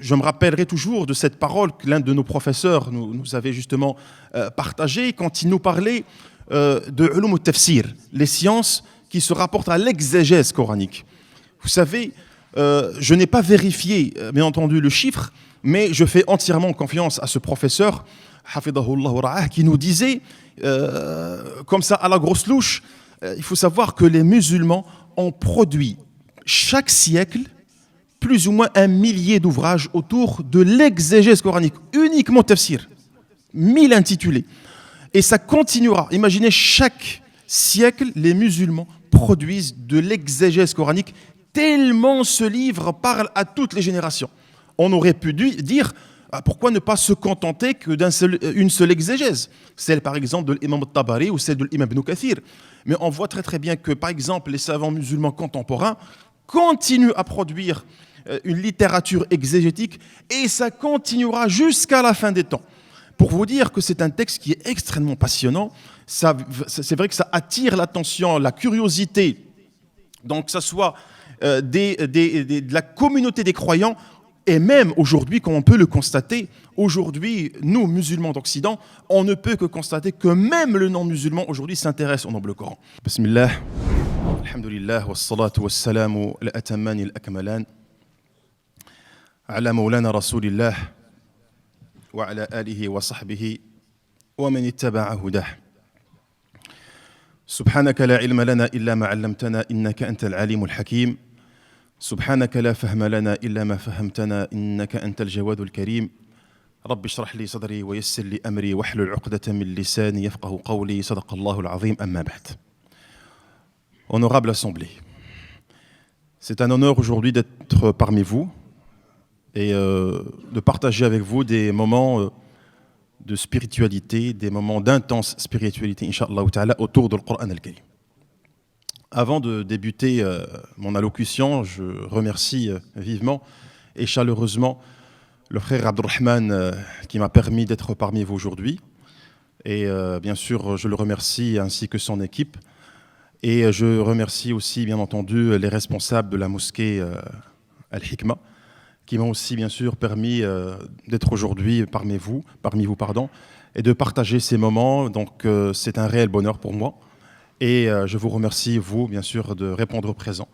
je me rappellerai toujours de cette parole que l'un de nos professeurs nous avait justement partagée quand il nous parlait de ulum al-tafsir, les sciences qui se rapportent à l'exégèse coranique. Vous savez, je n'ai pas vérifié, bien entendu, le chiffre, mais je fais entièrement confiance à ce professeur, hafidahullah wa ra'ah, qui nous disait, comme ça à la grosse louche, il faut savoir que les musulmans ont produit chaque siècle plus ou moins 1 millier d'ouvrages autour de l'exégèse coranique, uniquement tafsir, 1000 intitulés. Et ça continuera. Imaginez, chaque siècle, les musulmans produisent de l'exégèse coranique, tellement ce livre parle à toutes les générations. On aurait pu dire, pourquoi ne pas se contenter que d'une seule exégèse, celle par exemple de l'imam al-Tabari ou celle de l'imam Ibn Kathir. Mais on voit très très bien que par exemple les savants musulmans contemporains continuent à produire une littérature exégétique et ça continuera jusqu'à la fin des temps. Pour vous dire que c'est un texte qui est extrêmement passionnant, c'est vrai que ça attire l'attention, la curiosité, donc que ce soit de la communauté des croyants, et même aujourd'hui, comme on peut le constater, aujourd'hui, nous, musulmans d'Occident, on ne peut que constater que même le non-musulman aujourd'hui s'intéresse au noble Coran. Bismillah, alhamdulillah, wassalatu wassalamu al-atamani al-akmalan, ala maulana rasulillah, wa ala alihi wa sahbihi, wa man ittaba'a hudah. سبحانك لا علم لنا إلا ما علمتنا إنك أنت العليم الحكيم سبحانك لا فهم لنا إلا ما فهمتنا إنك أنت الجواد الكريم رب اشرح لي صدري ويسر لي أمري واحلل عقدة من لساني يفقه قولي صدق الله العظيم أما بعد. Honorable Assemblée, c'est un honneur aujourd'hui d'être parmi vous et de partager avec vous des moments de spiritualité, des moments d'intense spiritualité, Inch'Allah ta'ala, autour du Coran al-Karim. Avant de débuter mon allocution, je remercie vivement et chaleureusement le frère Abdurrahman qui m'a permis d'être parmi vous aujourd'hui. Et bien sûr, je le remercie ainsi que son équipe. Et je remercie aussi, bien entendu, les responsables de la mosquée Al-Hikma, qui m'ont aussi bien sûr permis d'être aujourd'hui parmi vous, et de partager ces moments. Donc c'est un réel bonheur pour moi. Et je vous remercie, vous, bien sûr, de répondre présent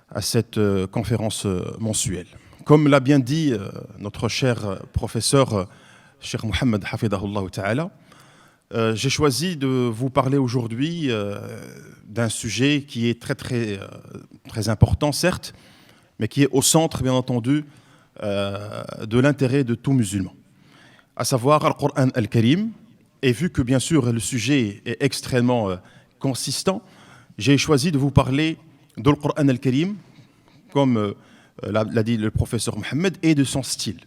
à cette conférence mensuelle. Comme l'a bien dit notre cher professeur, Cheikh Mohammed Hafidahullah Ta'ala, j'ai choisi de vous parler aujourd'hui d'un sujet qui est très important, certes, mais qui est au centre, bien entendu, de l'intérêt de tout musulman, à savoir le Coran al-Karim. Et vu que bien sûr le sujet est extrêmement consistant, j'ai choisi de vous parler de le Coran al-Karim, comme l'a dit le professeur Mohammed, et de son style,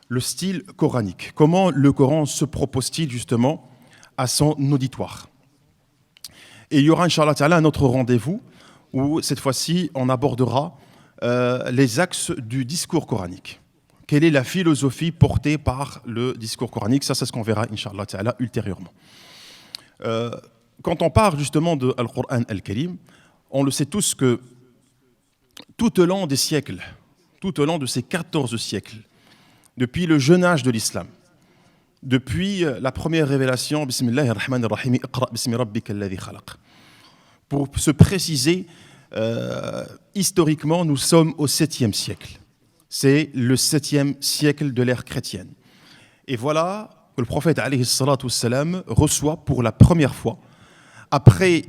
le style coranique. Comment le Coran se propose-t-il justement à son auditoire? Et il y aura, Inch'Allah Ta'ala, un autre rendez-vous où cette fois-ci on abordera les axes du discours coranique. Quelle est la philosophie portée par le discours coranique? Ça, c'est ce qu'on verra, Inch'Allah Ta'ala, ultérieurement. Quand on parle justement de Al-Qur'an Al-Karim, on le sait tous que tout au long des siècles, tout au long de ces 14 siècles, depuis le jeune âge de l'islam, depuis la première révélation, Bismillahir Rahmanir Rahim, Iqra bismi rabbika alladhi khalaq, pour se préciser, historiquement, nous sommes au 7e siècle. C'est le 7e siècle de l'ère chrétienne. Et voilà que le prophète alayhi salatu wassalam reçoit pour la première fois, après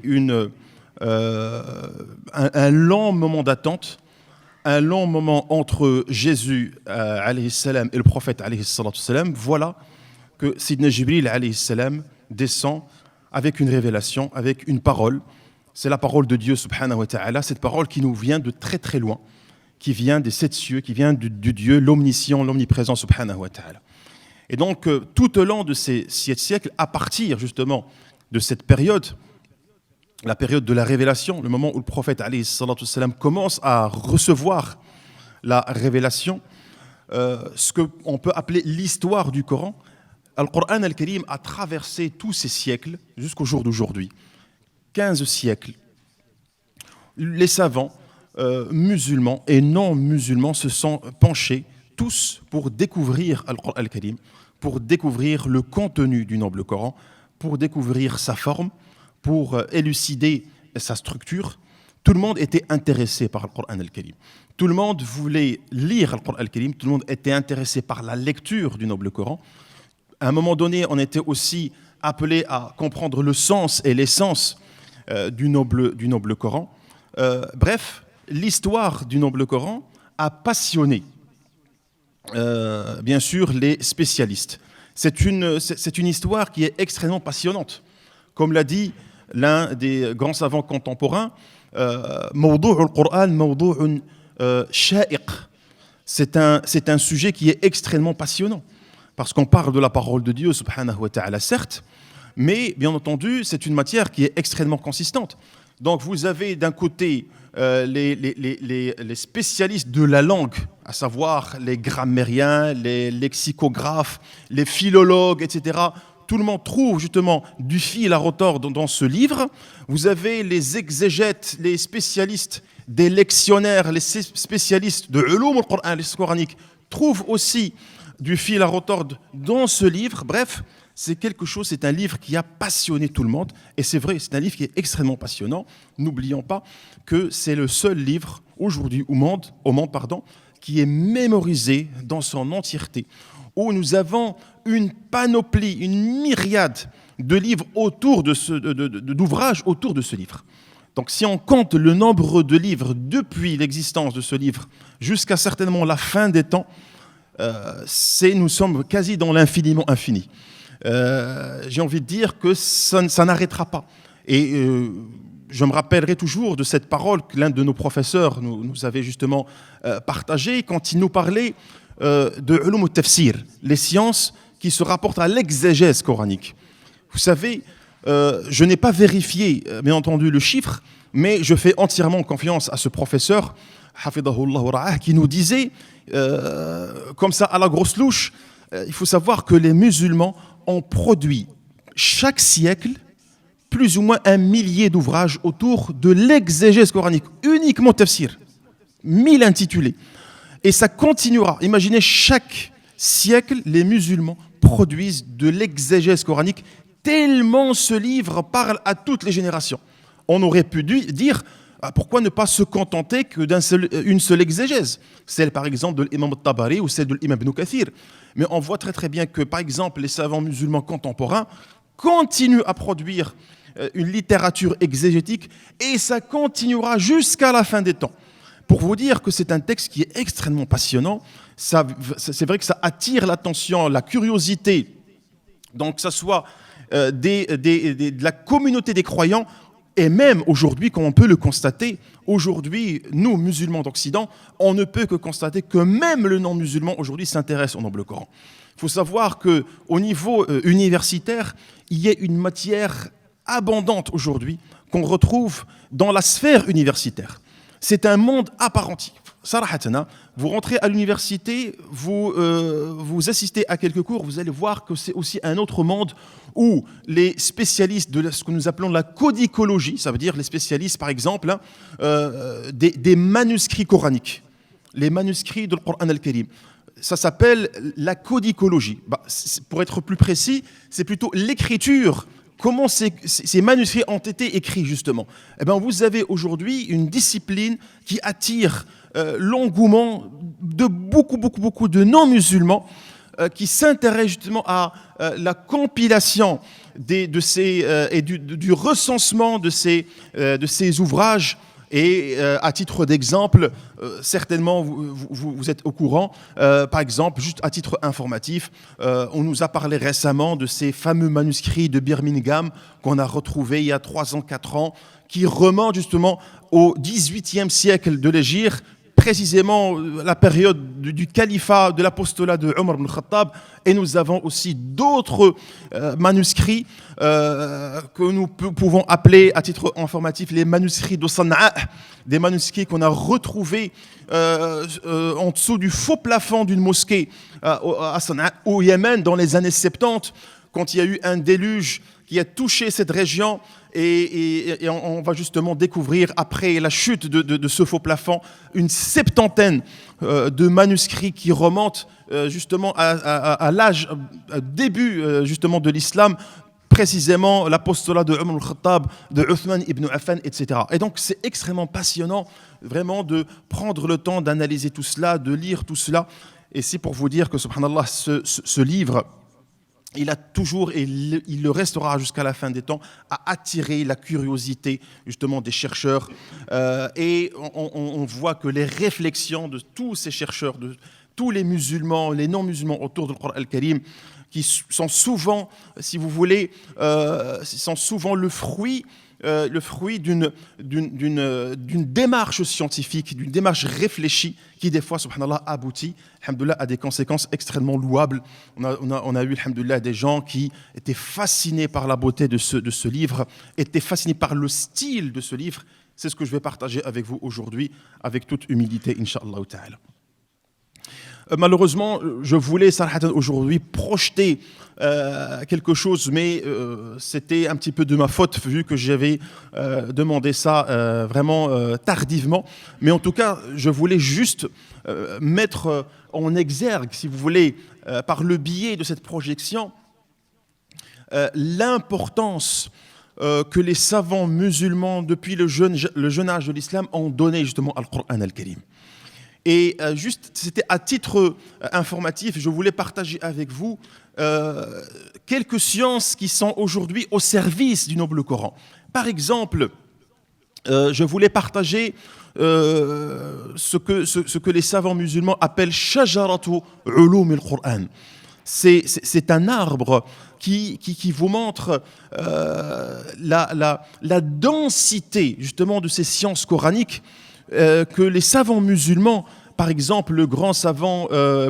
un long moment d'attente, un long moment entre Jésus alayhi salam et le prophète alayhi salatu wassalam, voilà que Sidna Jibril alayhi salam descend avec une révélation, avec une parole. C'est la parole de Dieu subhanahu wa ta'ala, cette parole qui nous vient de très très loin, qui vient des 7 cieux, qui vient du Dieu, l'omniscient, l'omniprésent subhanahu wa ta'ala. Et donc, tout au long de ces 7 siècles, à partir justement de cette période, la période de la révélation, le moment où le prophète alayhi salatu wassalam commence à recevoir la révélation, ce qu'on peut appeler l'histoire du Coran, Al-Qur'an al-Karim a traversé tous ces siècles jusqu'au jour d'aujourd'hui. 15 siècles. Les savants musulmans et non musulmans se sont penchés tous pour découvrir Al-Qur'an al-Karim, pour découvrir le contenu du noble Coran, pour découvrir sa forme, pour élucider sa structure. Tout le monde était intéressé par Al-Qur'an al-Karim. Tout le monde voulait lire Al-Qur'an al-Karim, tout le monde était intéressé par la lecture du noble Coran. À un moment donné, on était aussi appelé à comprendre le sens et l'essence du noble Coran. Bref, l'histoire du noble Coran a passionné, bien sûr, les spécialistes. C'est une histoire qui est extrêmement passionnante. Comme l'a dit l'un des grands savants contemporains, موضوع القرآن موضوع شائق. C'est un sujet qui est extrêmement passionnant. Parce qu'on parle de la parole de Dieu, subhanahu wa ta'ala, certes, mais bien entendu, c'est une matière qui est extrêmement consistante. Donc vous avez d'un côté les spécialistes de la langue, à savoir les grammairiens, les lexicographes, les philologues, etc. Tout le monde trouve justement du fil à retordre dans ce livre. Vous avez les exégètes, les spécialistes des lectionnaires, les spécialistes de ulum al-Qur'an, les coraniques, trouvent aussi du fil à retordre dans ce livre. Bref, c'est un livre qui a passionné tout le monde. Et c'est vrai, c'est un livre qui est extrêmement passionnant. N'oublions pas que c'est le seul livre aujourd'hui au monde, qui est mémorisé dans son entièreté, où nous avons une panoplie, une myriade de livres d'ouvrages autour de ce livre. Donc si on compte le nombre de livres depuis l'existence de ce livre jusqu'à certainement la fin des temps, nous sommes quasi dans l'infiniment infini. J'ai envie de dire que ça n'arrêtera pas. Et je me rappellerai toujours de cette parole que l'un de nos professeurs nous avait justement partagée quand il nous parlait de ulum al-tafsir, les sciences qui se rapportent à l'exégèse coranique. Vous savez, je n'ai pas vérifié, bien entendu, le chiffre, mais je fais entièrement confiance à ce professeur, hafidahullah wa ra'ah, qui nous disait, comme ça à la grosse louche, il faut savoir que les musulmans ont produit chaque siècle plus ou moins 1 millier d'ouvrages autour de l'exégèse coranique, uniquement tafsir, 1000 intitulés. Et ça continuera. Imaginez, chaque siècle, les musulmans produisent de l'exégèse coranique, tellement ce livre parle à toutes les générations. On aurait pu dire, pourquoi ne pas se contenter que d'une seule exégèse, celle par exemple de l'imam al-Tabari ou celle de l'imam Ibn Kathir. Mais on voit très très bien que par exemple les savants musulmans contemporains continuent à produire une littérature exégétique et ça continuera jusqu'à la fin des temps. Pour vous dire que c'est un texte qui est extrêmement passionnant, c'est vrai que ça attire l'attention, la curiosité, donc que ce soit de la communauté des croyants. Et même aujourd'hui, comme on peut le constater, aujourd'hui, nous, musulmans d'Occident, on ne peut que constater que même le non-musulman aujourd'hui s'intéresse au noble Coran. Il faut savoir qu'au niveau universitaire, il y a une matière abondante aujourd'hui qu'on retrouve dans la sphère universitaire. C'est un monde à part entière. Sarahatana, vous rentrez à l'université, vous assistez à quelques cours, vous allez voir que c'est aussi un autre monde où les spécialistes de ce que nous appelons la codicologie, ça veut dire les spécialistes par exemple des manuscrits coraniques, les manuscrits de l'Qur'an al-Karim. Ça s'appelle la codicologie. Pour être plus précis, c'est plutôt l'écriture. Comment ces manuscrits ont été écrits, justement? Eh bien, vous avez aujourd'hui une discipline qui attire l'engouement de beaucoup de non-musulmans qui s'intéressent justement à la compilation et du recensement de ces ouvrages. Et à titre d'exemple, certainement vous êtes au courant, par exemple, juste à titre informatif, on nous a parlé récemment de ces fameux manuscrits de Birmingham qu'on a retrouvés il y a 3 ans, 4 ans, qui remontent justement au XVIIIe siècle de l'Hégire, précisément la période du califat, de l'apostolat de Omar ibn Khattab, et nous avons aussi d'autres manuscrits que nous pouvons appeler à titre informatif les manuscrits de Sana'a, des manuscrits qu'on a retrouvés en dessous du faux plafond d'une mosquée à Sana'a, au Yémen, dans les années 70, quand il y a eu un déluge qui a touché cette région et on va justement découvrir, après la chute de ce faux plafond, une septantaine de manuscrits qui remontent justement à l'âge début justement de l'islam, précisément l'apostolat de Umar al-Khattab, de Uthman ibn Affan, etc. Et donc c'est extrêmement passionnant vraiment de prendre le temps d'analyser tout cela, de lire tout cela. Et c'est pour vous dire que, subhanallah, ce livre, il a toujours, et il le restera jusqu'à la fin des temps, à attirer la curiosité justement des chercheurs. Et on voit que les réflexions de tous ces chercheurs, de tous les musulmans, les non-musulmans autour du Coran al-Karim, qui sont souvent, si vous voulez, sont souvent le fruit d'une démarche scientifique, d'une démarche réfléchie qui, des fois, subhanallah, aboutit, alhamdoulilah, à des conséquences extrêmement louables. On a eu, alhamdoulilah, des gens qui étaient fascinés par la beauté de ce livre, étaient fascinés par le style de ce livre. C'est ce que je vais partager avec vous aujourd'hui, avec toute humilité, incha'Allah ta'ala. Malheureusement, je voulais aujourd'hui projeter quelque chose, mais c'était un petit peu de ma faute vu que j'avais demandé ça vraiment tardivement. Mais en tout cas, je voulais juste mettre en exergue, si vous voulez, par le biais de cette projection, l'importance que les savants musulmans, depuis le jeune âge de l'islam, ont donné justement al Qur'an al-Karim. Et juste, c'était à titre informatif, je voulais partager avec vous quelques sciences qui sont aujourd'hui au service du noble Coran. Par exemple, je voulais partager ce que les savants musulmans appellent shajaratu ulum al-Qur'an. C'est un arbre qui vous montre la densité justement de ces sciences coraniques que les savants musulmans, par exemple le grand savant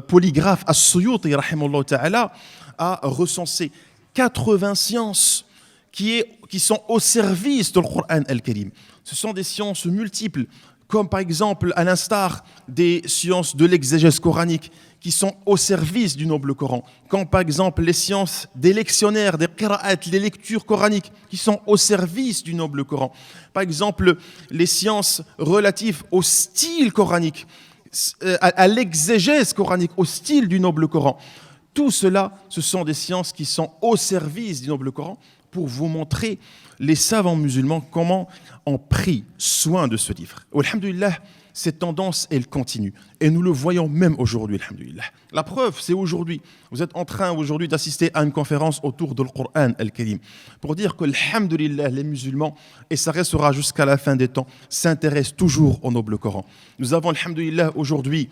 polygraphe As-Suyuti rahimahullah ta'ala, a recensé 80 sciences qui sont au service du Coran al-Karim. Ce sont des sciences multiples, comme par exemple à l'instar des sciences de l'exégèse coranique qui sont au service du noble Coran, comme par exemple les sciences des lectionnaires, des qira'at, les lectures coraniques qui sont au service du noble Coran. Par exemple, les sciences relatives au style coranique, à l'exégèse coranique, au style du noble Coran. Tout cela, ce sont des sciences qui sont au service du noble Coran pour vous montrer les savants musulmans comment ont pris soin de ce livre. Alhamdulillah, cette tendance, elle continue. Et nous le voyons même aujourd'hui, alhamdulillah. La preuve, c'est aujourd'hui. Vous êtes en train aujourd'hui d'assister à une conférence autour du Coran al-Karim pour dire que, alhamdulillah, les musulmans, et ça restera jusqu'à la fin des temps, s'intéressent toujours au noble Coran. Nous avons, alhamdulillah, aujourd'hui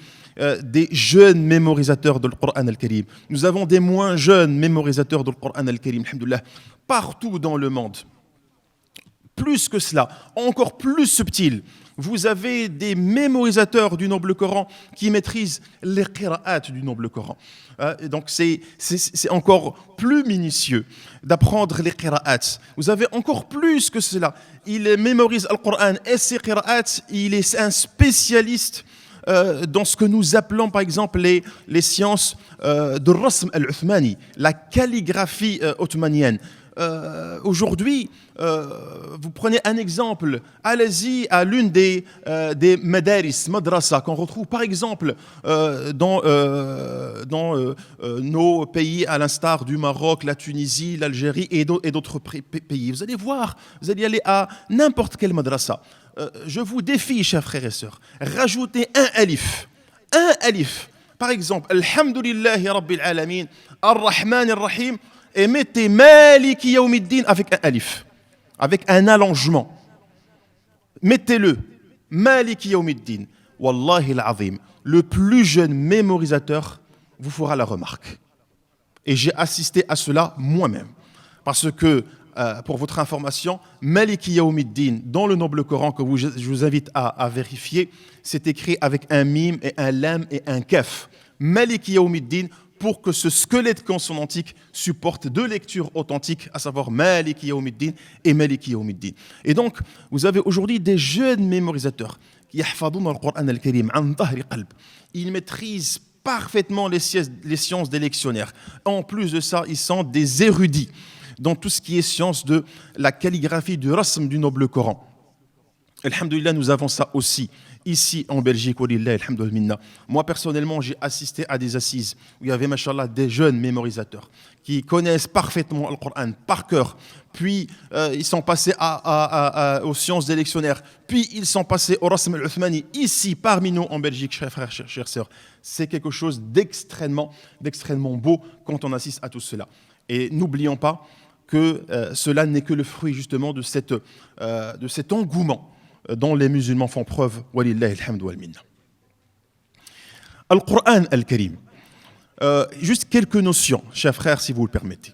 des jeunes mémorisateurs du Coran al-Karim. Nous avons des moins jeunes mémorisateurs du Coran al-Karim, alhamdulillah, partout dans le monde. Plus que cela, encore plus subtil, vous avez des mémorisateurs du noble Coran qui maîtrisent les qira'at du noble Coran. Et donc c'est encore plus minutieux d'apprendre les qira'at. Vous avez encore plus que cela. Il mémorise le Coran et ses qira'at, il est un spécialiste dans ce que nous appelons par exemple les sciences de Rasm al-Uthmani, la calligraphie ottomanienne. Aujourd'hui, vous prenez un exemple, allez-y à l'une des madaris, madrasa, qu'on retrouve par exemple dans nos pays, à l'instar du Maroc, la Tunisie, l'Algérie et d'autres pays. Vous allez voir, vous allez aller à n'importe quelle madrasa. Je vous défie, chers frères et sœurs, rajoutez un alif. Un alif. Par exemple, Alhamdulillahi Rabbil Alamin, Ar-Rahman Ar-Rahim, et mettez Maliki Yawmiddin avec un alif, avec un allongement. Mettez-le, Maliki Yawmiddin. Wallahi al-Azim, le plus jeune mémorisateur vous fera la remarque. Et j'ai assisté à cela moi-même. Parce que, pour votre information, Maliki Yawmiddin, dans le noble Coran que je vous invite à vérifier, c'est écrit avec un mime et un lam et un kaf. Maliki Yawmiddin, pour que ce squelette consonantique supporte deux lectures authentiques, à savoir Maliki Yawmiddin et Maliki Yawmiddin. Et donc, vous avez aujourd'hui des jeunes mémorisateurs qui yahfadoun al-Qur'an al-Karim an dhahri qalb. Ils maîtrisent parfaitement les sciences des lectionnaires. En plus de ça, ils sont des érudits. dans tout ce qui est science de la calligraphie du rasm du noble Coran. Alhamdulillah, nous avons ça aussi ici en Belgique. Moi, personnellement, j'ai assisté à des assises où il y avait, machallah, des jeunes mémorisateurs qui connaissent parfaitement le Coran par cœur. Puis, ils sont passés aux sciences des lectionnaires. Puis, ils sont passés au Rasm al-Uthmani, ici, parmi nous, en Belgique, chers frères, chères sœurs. C'est quelque chose d'extrêmement beau quand on assiste à tout cela. Et n'oublions pas que cela n'est que le fruit, justement, de cet engouement dont les musulmans font preuve. Walillahi alhamdu wal minna. Al-Qur'an al-Karim. Juste quelques notions, chers frères, si vous le permettez.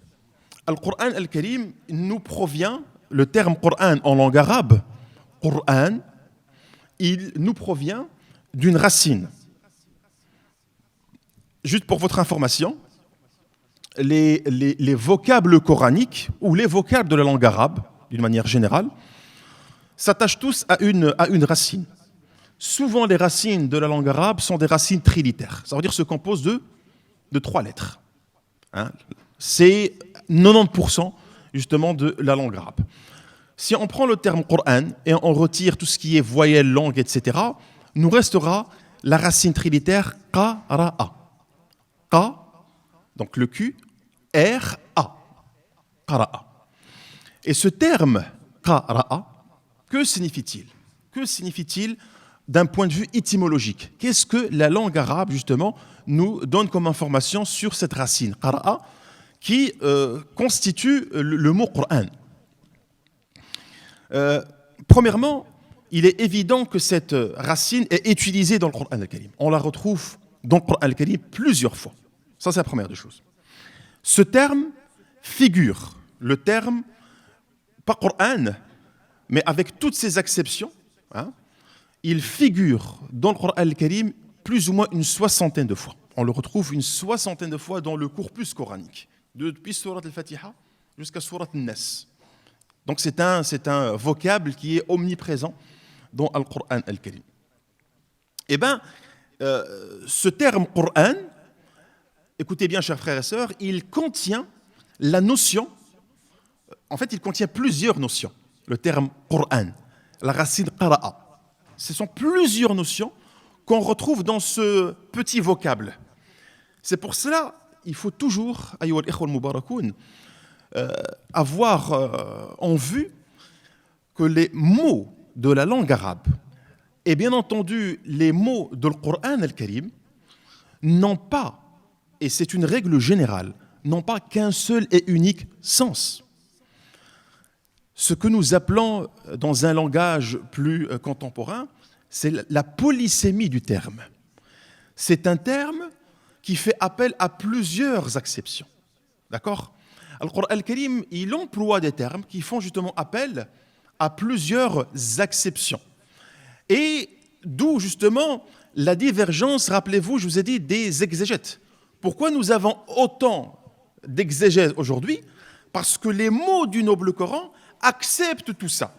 Al-Qur'an al-Karim nous provient, le terme Qur'an en langue arabe, Qur'an, il nous provient d'une racine. Juste pour votre information, les vocables coraniques ou les vocables de la langue arabe, d'une manière générale, s'attachent tous à une racine. Souvent, les racines de la langue arabe sont des racines trilitères. Ça veut dire se composent de 3 lettres. Hein? C'est 90% justement de la langue arabe. Si on prend le terme Qur'an et on retire tout ce qui est voyelle, langue, etc., nous restera la racine trilitère qara'a. Qa, donc le Q, R-A. Qara'a. Et ce terme qara'a, que signifie-t-il? Que signifie-t-il d'un point de vue étymologique? Qu'est-ce que la langue arabe, justement, nous donne comme information sur cette racine, qara'a, qui constitue le mot Qur'an? Premièrement, il est évident que cette racine est utilisée dans le Qur'an al-Karim. On la retrouve dans le Qur'an al-Karim plusieurs fois. Ça, c'est la première des choses. Ce terme figure, le terme, pas Qur'an, mais avec toutes ces exceptions, hein, il figure dans le Qur'an al-Karim plus ou moins une 60aine de fois. On le retrouve une 60aine de fois dans le corpus coranique, depuis Surat al-Fatiha jusqu'à Surat al-Nas. Donc c'est un vocable qui est omniprésent dans le Qur'an al-Karim. Eh bien, ce terme Qur'an, écoutez bien, chers frères et sœurs, il contient la notion, en fait, il contient plusieurs notions. Le terme Qur'an, la racine qara'a. Ce sont plusieurs notions qu'on retrouve dans ce petit vocable. C'est pour cela, il faut toujours, ayyuha al-ikhwa al-mubarakoun, avoir en vue que les mots de la langue arabe et bien entendu les mots de Qur'an al-Karim n'ont pas, et c'est une règle générale, n'ont pas qu'un seul et unique sens. Ce que nous appelons dans un langage plus contemporain, c'est la polysémie du terme. C'est un terme qui fait appel à plusieurs acceptions. D'accord ? Le Qur'an al-Karim, il emploie des termes qui font justement appel à plusieurs acceptions. Et d'où justement la divergence, rappelez-vous, je vous ai dit, des exégètes. Pourquoi nous avons autant d'exégèses aujourd'hui? Parce que les mots du noble Coran acceptent tout ça.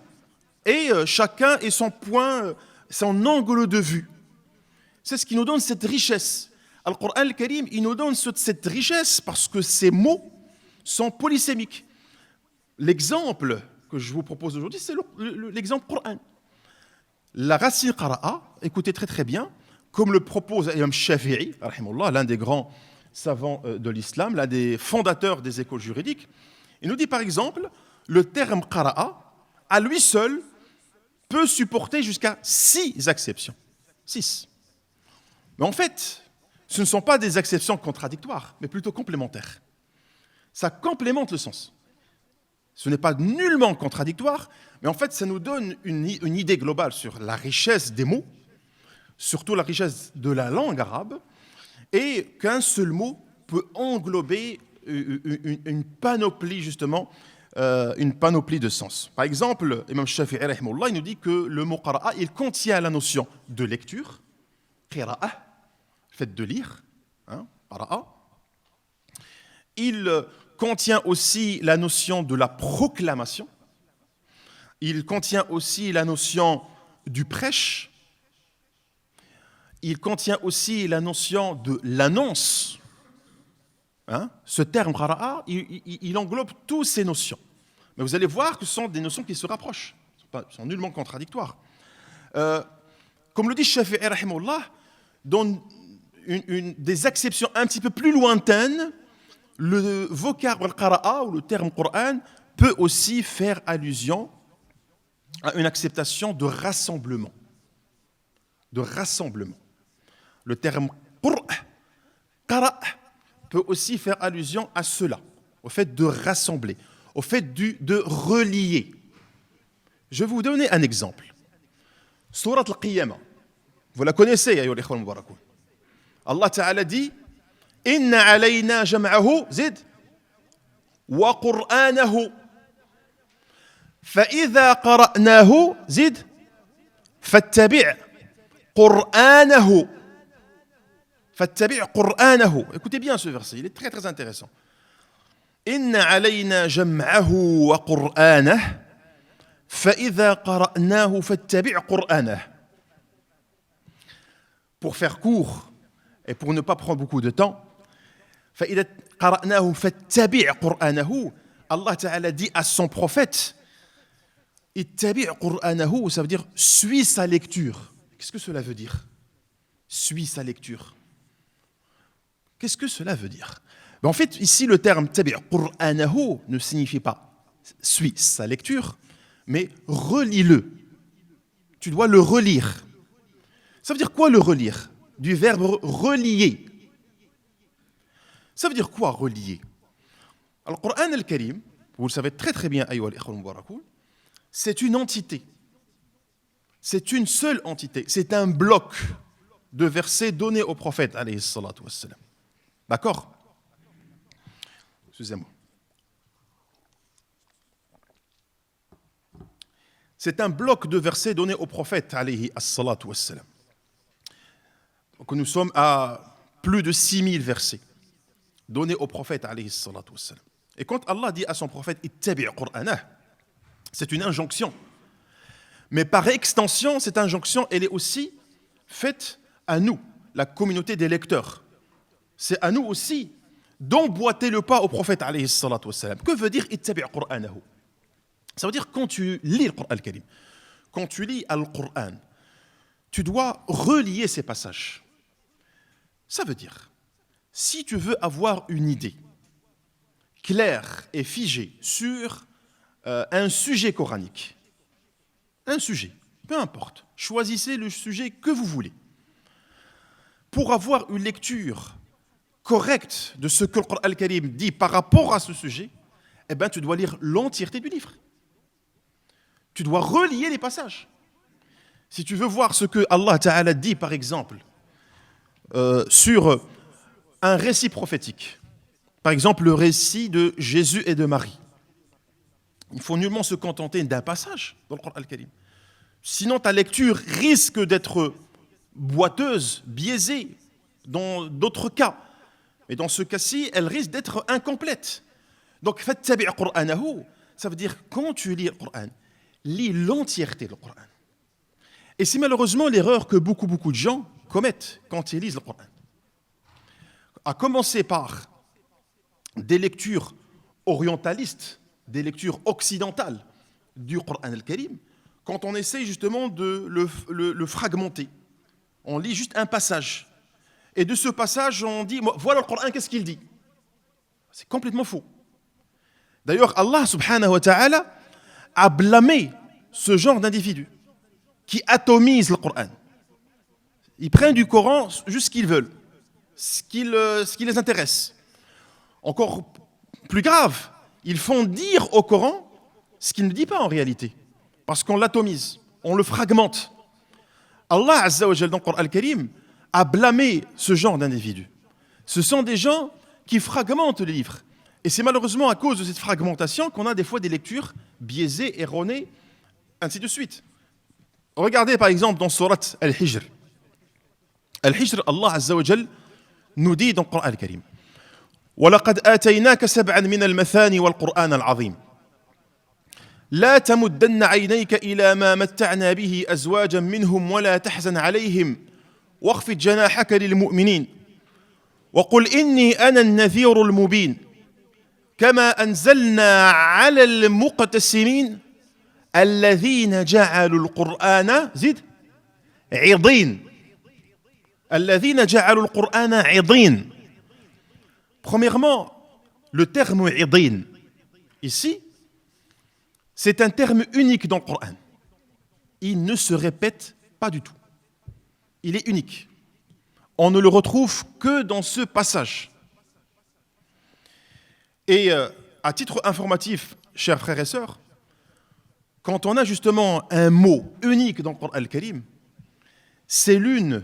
Et chacun est son point, son angle de vue. C'est ce qui nous donne cette richesse. Le Qur'an al-Karim, il nous donne cette richesse parce que ces mots sont polysémiques. L'exemple que je vous propose aujourd'hui, c'est l'exemple Qur'an. La racine qara'a, écoutez très très bien, comme le propose Imam Shafi'i, l'un des grands savants de l'islam, l'un des fondateurs des écoles juridiques, il nous dit par exemple, le terme qara'a, à lui seul, peut supporter jusqu'à 6 acceptions. 6. Mais en fait, ce ne sont pas des acceptions contradictoires, mais plutôt complémentaires. Ça complémente le sens. Ce n'est pas nullement contradictoire, mais en fait, ça nous donne une idée globale sur la richesse des mots, surtout la richesse de la langue arabe, et qu'un seul mot peut englober une panoplie, justement, une panoplie de sens. Par exemple, Imam Shafi'i, il nous dit que le mot qara'a, il contient la notion de lecture, qira'a, fait de lire, hein, qara'a. Il contient aussi la notion de la proclamation. Il contient aussi la notion du prêche. Il contient aussi la notion de l'annonce. Hein, ce terme qara'a, il englobe toutes ces notions. Mais vous allez voir que ce sont des notions qui se rapprochent, sont nullement contradictoires. Comme le dit Shafi'i rahimahullah, dans des acceptions un petit peu plus lointaines, le vocable qara'a ou le terme Qur'an peut aussi faire allusion à une acceptation de rassemblement. De rassemblement. Le terme qara' peut aussi faire allusion à cela, au fait de rassembler, au fait de relier. Je vais vous donner un exemple. Surat al-Qiyamah. Vous la connaissez, ayyuhal ikhwan mubarakoun. Allah Ta'ala dit Inna alayna jam'ahu zid wa qur'anahu fa idha qara'nahu zid fattabi' qur'anahu. Fattabi' qur'anahu. Écoutez bien ce verset, il est très très intéressant. Inna alayna jam'ahu wa qur'anahu fa idha qara'nahu fattabi' qur'anahu. Pour faire court et pour ne pas prendre beaucoup de temps, فإذا قرأناه فاتبع قرآنه, Allah Ta'ala dit à son prophète, ittabi' qur'anahu, ça veut dire suis sa lecture. Qu'est-ce que cela veut dire? Suis sa lecture. Qu'est-ce que cela veut dire? En fait, ici, le terme tabi' qur'anahu ne signifie pas suis sa lecture, mais relis-le. Tu dois le relire. Ça veut dire quoi le relire? Du verbe relier. Ça veut dire quoi relier? Alors, le Coran al-Karim, vous le savez très très bien, ayyuhal ikhwan mubarakoun, c'est une entité. C'est une seule entité. C'est un bloc de versets donnés au prophète, alayhi salatu wassalam. D'accord? Excusez-moi. C'est un bloc de versets donnés au prophète, alayhi salatu wassalam. Donc nous sommes à plus de 6000 versets donnés au prophète, alayhi salatu wassalam. Et quand Allah dit à son prophète, ittabi' qur'anah, c'est une injonction. Mais par extension, cette injonction, elle est aussi faite à nous, la communauté des lecteurs. C'est à nous aussi d'emboîter le pas au prophète, alayhi salatu wassalam. Que veut dire ittabi' qur'anahu? Ça veut dire quand tu lis le Coran al-Karim, quand tu lis Al-Qur'an, tu dois relier ces passages. Ça veut dire, si tu veux avoir une idée claire et figée sur un sujet coranique, un sujet, peu importe, choisissez le sujet que vous voulez. Pour avoir une lecture correcte de ce que le Coran al-Karim dit par rapport à ce sujet, eh ben, tu dois lire l'entièreté du livre. Tu dois relier les passages. Si tu veux voir ce que Allah Ta'ala dit, par exemple, sur un récit prophétique, par exemple le récit de Jésus et de Marie, il faut nullement se contenter d'un passage dans le Coran al-Karim. Sinon, ta lecture risque d'être boiteuse, biaisée, dans d'autres cas. Et dans ce cas-ci, elle risque d'être incomplète. Donc, fattabi' qur'anahu, ça veut dire, quand tu lis le Coran, lis l'entièreté du Coran. Et c'est malheureusement l'erreur que beaucoup de gens commettent quand ils lisent le Coran. À commencer par des lectures orientalistes, des lectures occidentales du Coran al-Karim, quand on essaie justement de le fragmenter. On lit juste un passage. Et de ce passage, on dit, voilà le Coran, qu'est-ce qu'il dit? C'est complètement faux. D'ailleurs, Allah subhanahu wa ta'ala a blâmé ce genre d'individus qui atomisent le Coran. Ils prennent du Coran juste ce qu'ils veulent, ce qui les intéresse. Encore plus grave, ils font dire au Coran ce qu'il ne dit pas en réalité, parce qu'on l'atomise, on le fragmente. Allah Azza wa Jal dans le Coran al-Karim a blâmé ce genre d'individus. Ce sont des gens qui fragmentent le livre. Et c'est malheureusement à cause de cette fragmentation qu'on a des fois des lectures biaisées, erronées, ainsi de suite. Regardez par exemple dans Surat Al-Hijr. Al-Hijr, Allah Azza wa Jal nous dit dans le Coran al-Karim وَلَقَدْ آتَيْنَاكَ سَبْعًا مِنَ الْمَثَانِ وَالْقُرْآنَ الْعَظِيمِ لا تمدن عينيك إلى ما متعنا به أزواجا منهم ولا تحزن عليهم واخفض جناحك للمؤمنين وقل إني أنا النذير المبين كما أنزلنا على المقتسمين الذين جعلوا القرآن زيد عضين الذين جعلوا القرآن عضين. Premièrement, le terme عضين ici, c'est un terme unique dans le Coran. Il ne se répète pas du tout. Il est unique. On ne le retrouve que dans ce passage. Et à titre informatif, chers frères et sœurs, quand on a justement un mot unique dans le Coran al-Karim, c'est l'une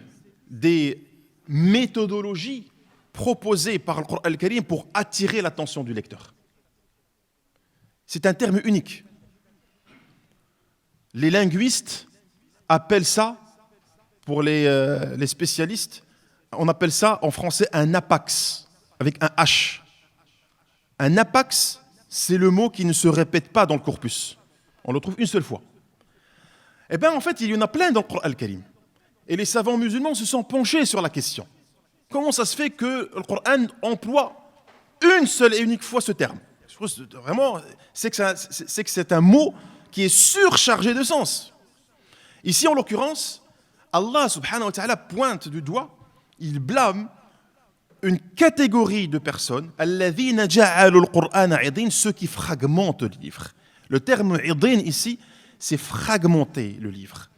des méthodologies proposées par le Coran al-Karim pour attirer l'attention du lecteur. C'est un terme unique. Les linguistes appellent ça, pour les spécialistes, on appelle ça en français un apax, avec un H. Un apax, c'est le mot qui ne se répète pas dans le corpus. On le trouve une seule fois. Eh bien, en fait, il y en a plein dans le Coran al-Karim. Et les savants musulmans se sont penchés sur la question. Comment ça se fait que le Coran emploie une seule et unique fois ce terme? Vraiment, c'est que c'est un mot qui est surchargé de sens. Ici, en l'occurrence, Allah subhanahu wa ta'ala pointe du doigt, il blâme une catégorie de personnes, alladhina ja'alul Qur'ana 'idin, ceux qui fragmentent le livre. Le terme 'idin ici, c'est fragmenter le livre.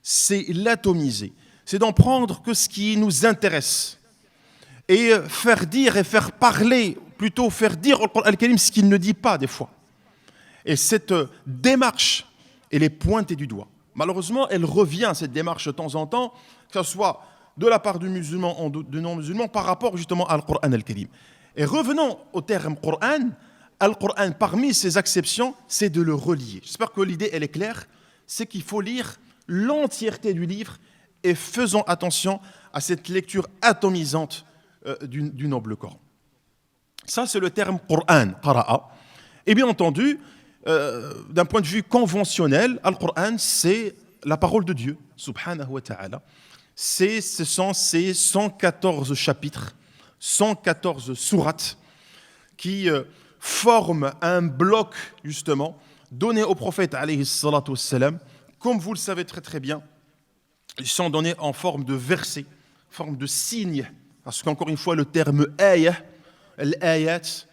C'est l'atomiser. C'est d'en prendre que ce qui nous intéresse. Et faire dire et faire parler, plutôt faire dire au Coran al-Karim ce qu'il ne dit pas des fois. Et cette démarche, elle est pointée du doigt. Malheureusement, elle revient, cette démarche, de temps en temps, que ce soit de la part du musulman ou de non-musulman, par rapport justement à Al-Qur'an al-Karim. Et revenons au terme Qur'an. Al-Qur'an, parmi ses acceptions, c'est de le relier. J'espère que l'idée, elle est claire. C'est qu'il faut lire l'entièreté du livre et faisons attention à cette lecture atomisante du noble Coran. Ça, c'est le terme Qur'an, qara'a. Et bien entendu, d'un point de vue conventionnel, Al-Qur'an, c'est la parole de Dieu, subhanahu wa ta'ala. Ce sont ces 114 chapitres, 114 sourates qui forment un bloc, justement, donné au prophète, alayhi salatu wassalam. Comme vous le savez très très bien, ils sont donnés en forme de versets, forme de signes. Parce qu'encore une fois, le terme ayah, l'ayat,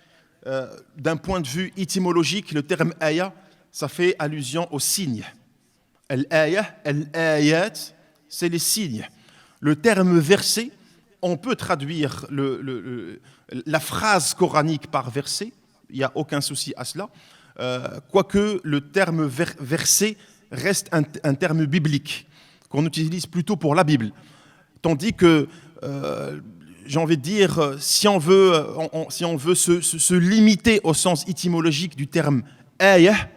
d'un point de vue étymologique, le terme ayah, ça fait allusion aux signes. Al-ayah, al-ayat, c'est les signes. Le terme verset, on peut traduire la phrase coranique par verset, il n'y a aucun souci à cela, quoique le terme verset reste un terme biblique, qu'on utilise plutôt pour la Bible. Tandis que, j'ai envie de dire, si on veut se limiter au sens étymologique du terme ayah,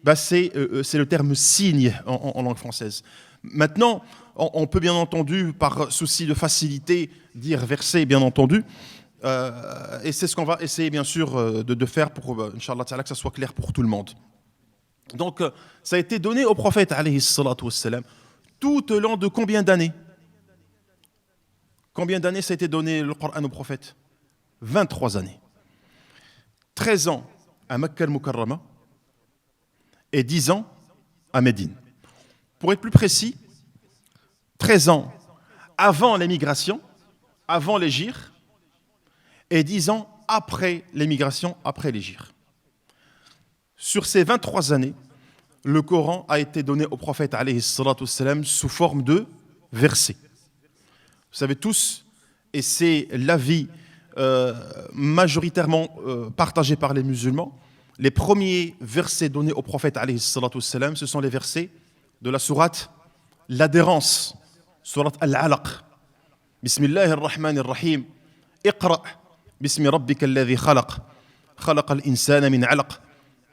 bah c'est le terme signe en langue française. Maintenant, on peut bien entendu, par souci de facilité, dire verset, bien entendu. Et c'est ce qu'on va essayer, bien sûr, de faire pour, Inch'Allah ta'ala, que ça soit clair pour tout le monde. Donc, ça a été donné au prophète, alayhi salatu wassalam, tout au long de combien d'années? Combien d'années ça a été donné le Coran au prophète? 23 années. 13 ans à Makkah al-Mukarrama et 10 ans à Médine. Pour être plus précis, 13 ans avant l'émigration, avant l'hégire, et 10 ans après l'émigration, après l'hégire. Sur ces 23 années, le Coran a été donné au prophète alayhi salatu wassalam sous forme de versets. Vous savez tous, et c'est l'avis majoritairement partagé par les musulmans, les premiers versets donnés au prophète alayhi salatu wassalam, ce sont les versets de la sourate l'adhérence, sourate Al-Alaq. Bismillahirrahmanirrahim. Iqra' bismi rabbika alladhi khalaq. Khalaqa al-insana min 'alaq.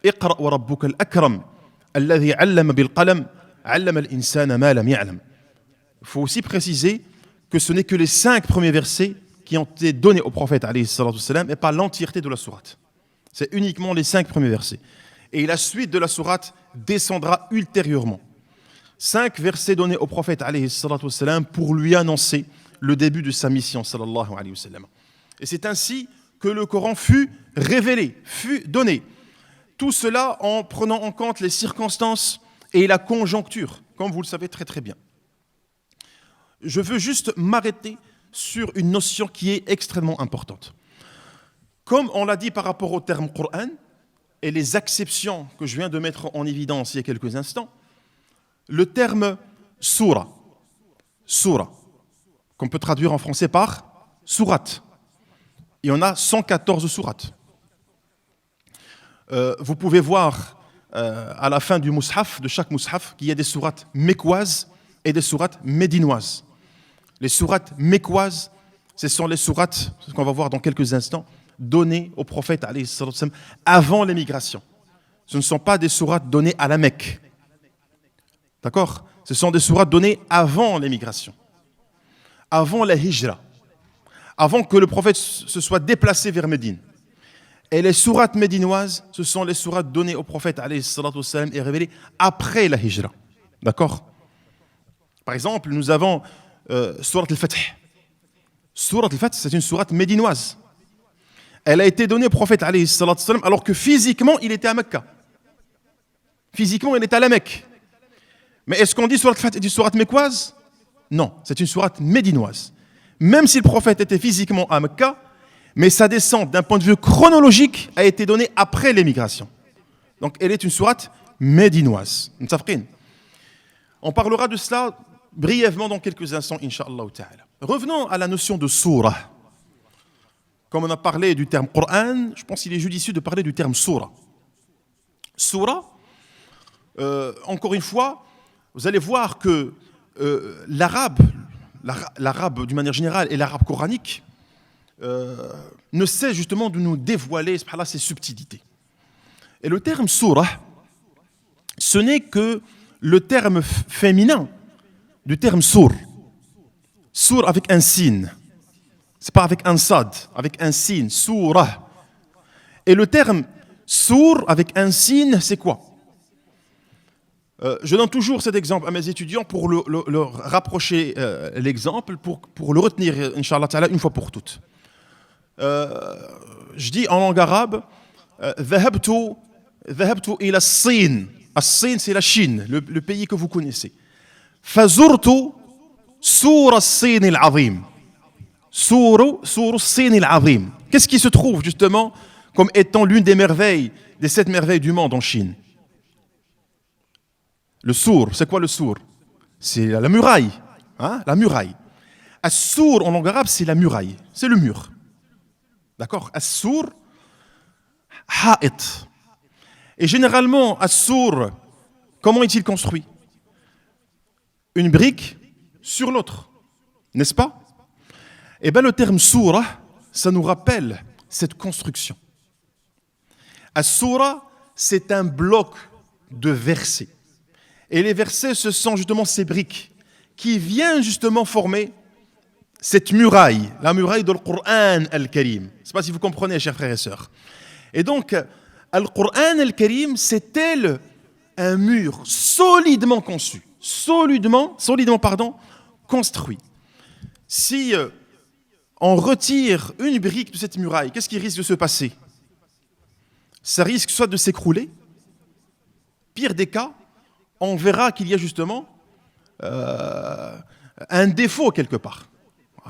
Iqra' wa rabbuka al-akram. Alladhi 'allama bil qalam. 'allama al-insana ma lam ya'lam. Il faut aussi préciser que ce n'est que les 5 premiers versets qui ont été donnés au prophète alayhi salatu wassalam et pas l'entièreté de la sourate. C'est uniquement les 5 premiers versets. Et la suite de la sourate descendra ultérieurement. 5 versets donnés au prophète alayhi salatu wassalam pour lui annoncer le début de sa mission sallallahu alayhi wa sallam. Et c'est ainsi que le Coran fut révélé, fut donné. Tout cela en prenant en compte les circonstances et la conjoncture, comme vous le savez très très bien. Je veux juste m'arrêter sur une notion qui est extrêmement importante. Comme on l'a dit par rapport au terme Coran et les acceptions que je viens de mettre en évidence il y a quelques instants, le terme soura, qu'on peut traduire en français par sourate. Il y en a 114 sourates. Vous pouvez voir à la fin du mushaf, de chaque mushaf, qu'il y a des sourates mécoises et des sourates médinoises. Les sourates mécoises, ce sont les sourates, ce qu'on va voir dans quelques instants, données au prophète alayhi salatu wassalam avant l'émigration. Ce ne sont pas des sourates données à la Mecque. D'accord ? Ce sont des sourates données avant l'émigration, avant la hijra, avant que le prophète se soit déplacé vers Médine. Et les sourates médinoises, ce sont les sourates données au prophète alayhi salatu wassalam et révélées après la hijra. D'accord ? Par exemple, nous avons sourate al-Fath. Sourate al-Fath, c'est une sourate médinoise. Elle a été donnée au prophète alayhi salatu wassalam alors que physiquement, il était à Mecca. Physiquement, il était à la Mecque. Mais est-ce qu'on dit sourate al-Fath est une sourate mécoise ? Non, c'est une sourate médinoise. Même si le prophète était physiquement à Mecca, mais sa descente d'un point de vue chronologique a été donnée après l'émigration. Donc elle est une sourate médinoise. On parlera de cela brièvement dans quelques instants, Inch'Allah ta'ala. Revenons à la notion de sourah. Comme on a parlé du terme Coran, je pense qu'il est judicieux de parler du terme sourah. Sourah, encore une fois, vous allez voir que l'arabe d'une manière générale et l'arabe coranique ne cesse justement de nous dévoiler ses subtilités. Et le terme sourah, ce n'est que le terme féminin du terme sour. Sour avec un sin. C'est pas avec un sad, avec un sin, sourah. Et le terme sour avec un sin, c'est quoi ? Je donne toujours cet exemple à mes étudiants pour leur rapprocher l'exemple, pour le retenir, Inch'Allah ta'ala, une fois pour toutes. Je dis en langue arabe, ذهبت إلى الصين. الصين, c'est la Chine, le pays que vous connaissez. فزرت سور الصين العظيم. سور الصين العظيم. Qu'est-ce qui se trouve justement comme étant l'une des merveilles, des 7 merveilles du monde en Chine ? Le sour, c'est quoi le sour ? C'est la muraille, hein, la muraille. As-sour en langue arabe, c'est la muraille, c'est le mur. D'accord ? As-sour, ha'it. Et généralement, as-sour, comment est-il construit ? Une brique sur l'autre, n'est-ce pas ? Eh bien, le terme soura, ça nous rappelle cette construction. As-soura, c'est un bloc de versets. Et les versets, ce sont justement ces briques qui viennent justement former cette muraille, la muraille de l'Qur'an al-Karim. Je ne sais pas si vous comprenez, chers frères et sœurs. Et donc, Al-Qur'an al-Karim, c'est tel un mur solidement conçu, solidement construit. Si on retire une brique de cette muraille, qu'est-ce qui risque de se passer ? Ça risque soit de s'écrouler, pire des cas, on verra qu'il y a justement un défaut quelque part.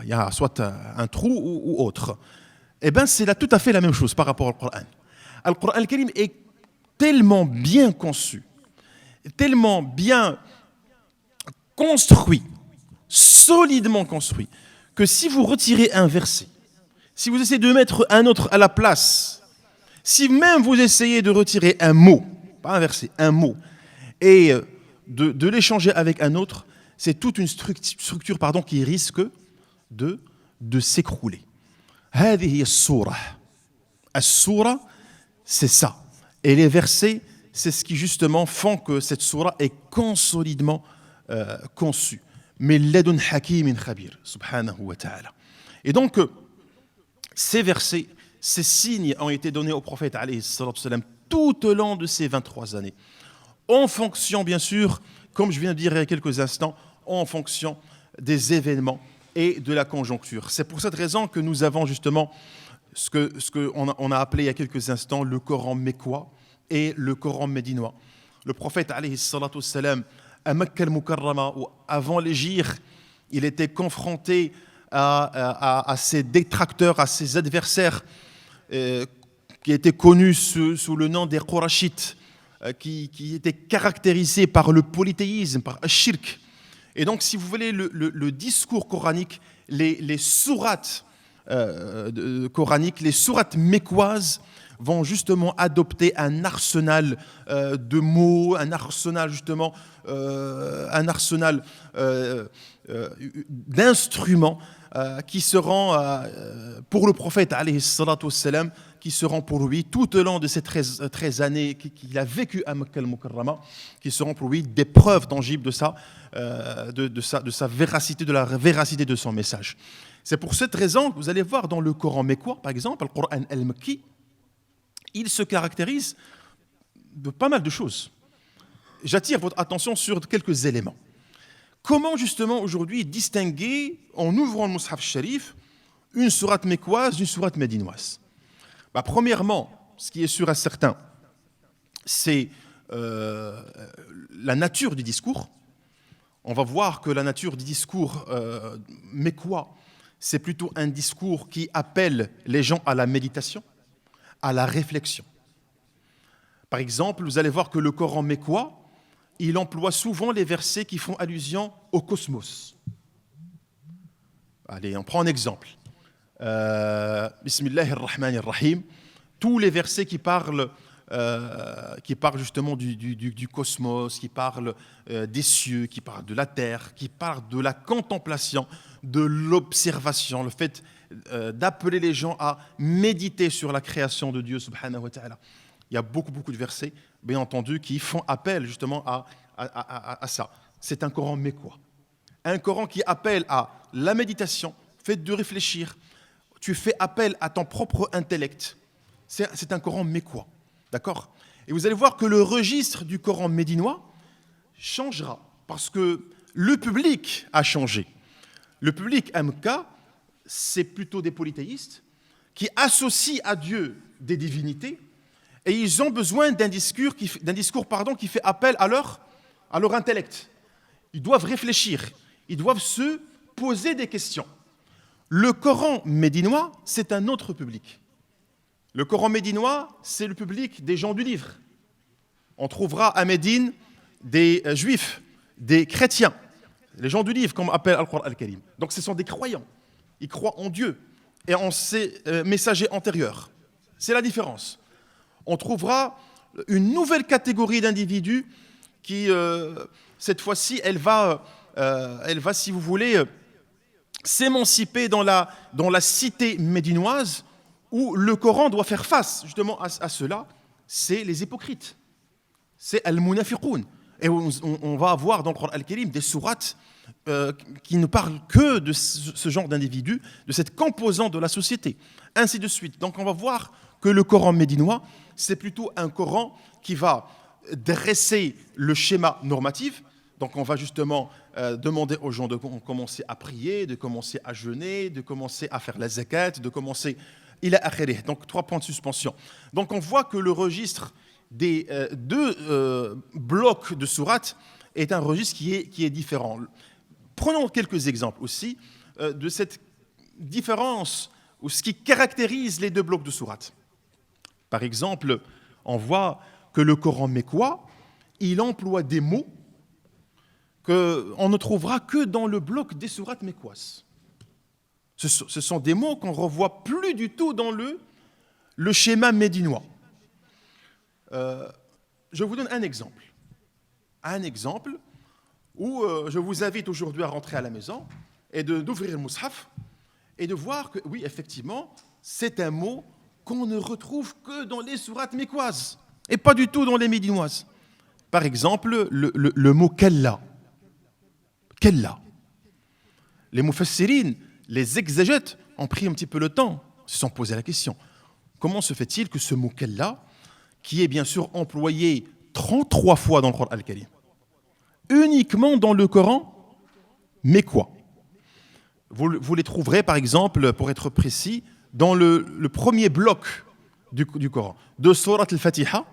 Il y a soit un trou ou autre. Eh bien, c'est là tout à fait la même chose par rapport au Coran. Le Coran al-Karim est tellement bien conçu, tellement bien construit, solidement construit, que si vous retirez un verset, si vous essayez de mettre un autre à la place, si même vous essayez de retirer un mot, pas un verset, un mot, et de l'échanger avec un autre, c'est toute une structure qui risque de s'écrouler. هذه السورة. السورة, c'est ça. Et les versets, c'est ce qui justement font que cette sourate est solidement conçue. Mais ladun hakimin khabir, subhanahu wa ta'ala. Et donc, ces versets, ces signes ont été donnés au prophète alayhi salatu wassalam tout au long de ces 23 années. En fonction, bien sûr, comme je viens de dire il y a quelques instants, en fonction des événements et de la conjoncture. C'est pour cette raison que nous avons justement ce qu'on a appelé il y a quelques instants le Coran mécois et le Coran médinois. Le prophète, alayhi salatu wassalam, à Mecca al-Mukarrama, avant l'hégire, il était confronté à ses détracteurs, à ses adversaires, qui étaient connus sous le nom des Qurashites, qui étaient caractérisés par le polythéisme, par le shirk. Et donc, si vous voulez, le discours coranique, les sourates coraniques, les sourates mécoises, vont justement adopter un arsenal de mots, un arsenal justement, d'instruments qui seront pour le prophète alayhi salatu wassalam, qui seront pour lui tout au long de ces 13 années qu'il a vécu à Mecca al-Mukarrama, qui seront pour lui des preuves tangibles de sa véracité, de la véracité de son message. C'est pour cette raison que vous allez voir dans le Coran mécois, par exemple, le Coran al-Makki, il se caractérise de pas mal de choses. J'attire votre attention sur quelques éléments. Comment justement aujourd'hui distinguer, en ouvrant le Mus'haf Sharif, une sourate mécoise d'une sourate médinoise? Premièrement, ce qui est sûr et certain, c'est la nature du discours. On va voir que la nature du discours mécois, c'est plutôt un discours qui appelle les gens à la méditation, à la réflexion. Par exemple, vous allez voir que le Coran mécois, il emploie souvent les versets qui font allusion au cosmos. Allez, on prend un exemple. Bismillahirrahmanirrahim. Tous les versets qui parlent justement du cosmos, qui parlent des cieux, qui parlent de la terre, qui parlent de la contemplation, de l'observation, le fait d'appeler les gens à méditer sur la création de Dieu subhanahu wa ta'ala. Il y a beaucoup de versets, bien entendu, qui font appel justement à ça. C'est un Coran mécois. Un Coran qui appelle à la méditation, fait de réfléchir. Tu fais appel à ton propre intellect. C'est un Coran mécois. D'accord? Et vous allez voir que le registre du Coran médinois changera parce que le public a changé. Le public à Mecca, c'est plutôt des polythéistes qui associent à Dieu des divinités et ils ont besoin d'un discours qui fait appel à leur intellect. Ils doivent réfléchir, ils doivent se poser des questions. Le Coran médinois, c'est un autre public. Le Coran médinois, c'est le public des gens du livre. On trouvera à Médine des juifs, des chrétiens, les gens du livre, comme on appelle Al-Qur'an al-Karim. Donc ce sont des croyants. Ils croient en Dieu et en ses messagers antérieurs. C'est la différence. On trouvera une nouvelle catégorie d'individus qui, cette fois-ci, elle va, si vous voulez, s'émanciper dans la cité médinoise où le Coran doit faire face justement à cela, c'est les hypocrites. C'est al-munafiqoun. Et on va avoir dans le Coran al-Karim des sourates qui ne parlent que de ce genre d'individus, de cette composante de la société, ainsi de suite. Donc on va voir que le Coran médinois, c'est plutôt un Coran qui va dresser le schéma normatif. Donc on va justement demander aux gens de commencer à prier, de commencer à jeûner, de commencer à faire la zakat, de commencer ila akhirih. Donc 3 points de suspension. Donc on voit que le registre des deux blocs de sourates est un registre qui est différent. Prenons quelques exemples aussi de cette différence ou ce qui caractérise les deux blocs de sourates. Par exemple, on voit que le Coran mécois, il emploie des mots qu'on ne trouvera que dans le bloc des sourates mécoises. Ce sont des mots qu'on ne revoit plus du tout dans le schéma médinois. Je vous donne un exemple. Un exemple où je vous invite aujourd'hui à rentrer à la maison et d'ouvrir le Mus'haf et de voir que, oui, effectivement, c'est un mot qu'on ne retrouve que dans les sourates mécoises et pas du tout dans les médinoises. Par exemple, le mot « kalla ». Kalla. Les mufassirines, les exégètes ont pris un petit peu le temps, se sont posé la question. Comment se fait-il que ce mot « kalla », qui est bien sûr employé 33 fois dans le Coran al-Karim, uniquement dans le Coran mécois, Vous les trouverez, par exemple, pour être précis, dans le premier bloc du Coran, de Surat al-Fatiha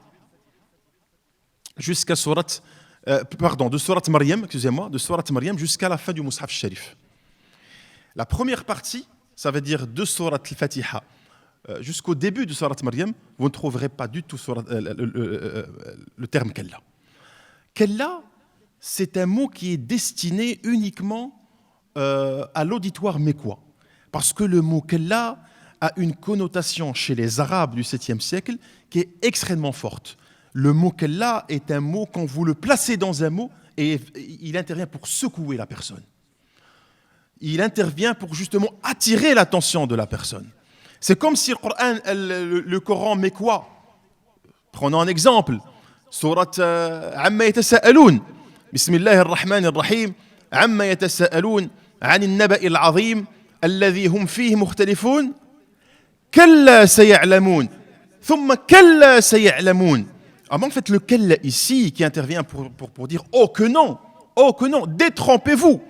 jusqu'à de Surat Maryam, excusez-moi, de Surat Maryam jusqu'à la fin du Mus'haf Sharif. La première partie, ça veut dire de Surat al-Fatiha jusqu'au début de Surat Maryam, vous ne trouverez pas du tout le terme Kalla. Kalla, c'est un mot qui est destiné uniquement à l'auditoire mécois. Parce que le mot Kalla a une connotation chez les Arabes du 7e siècle qui est extrêmement forte. Le mot Kalla est un mot, quand vous le placez dans un mot, et il intervient pour secouer la personne. Il intervient pour justement attirer l'attention de la personne. C'est comme si le Coran mécois, prenons un exemple, Surat Amma yatasa'aloun, Bismillahir Rahmanir Rahim, Amma yatasa'aloun, عن النبأ العظيم الذي هم فيه مختلفون كلا سيعلمون ثم كلا سيعلمون. En fait, le kalla ici, qui intervient pour dire oh que non, détrompez-vous.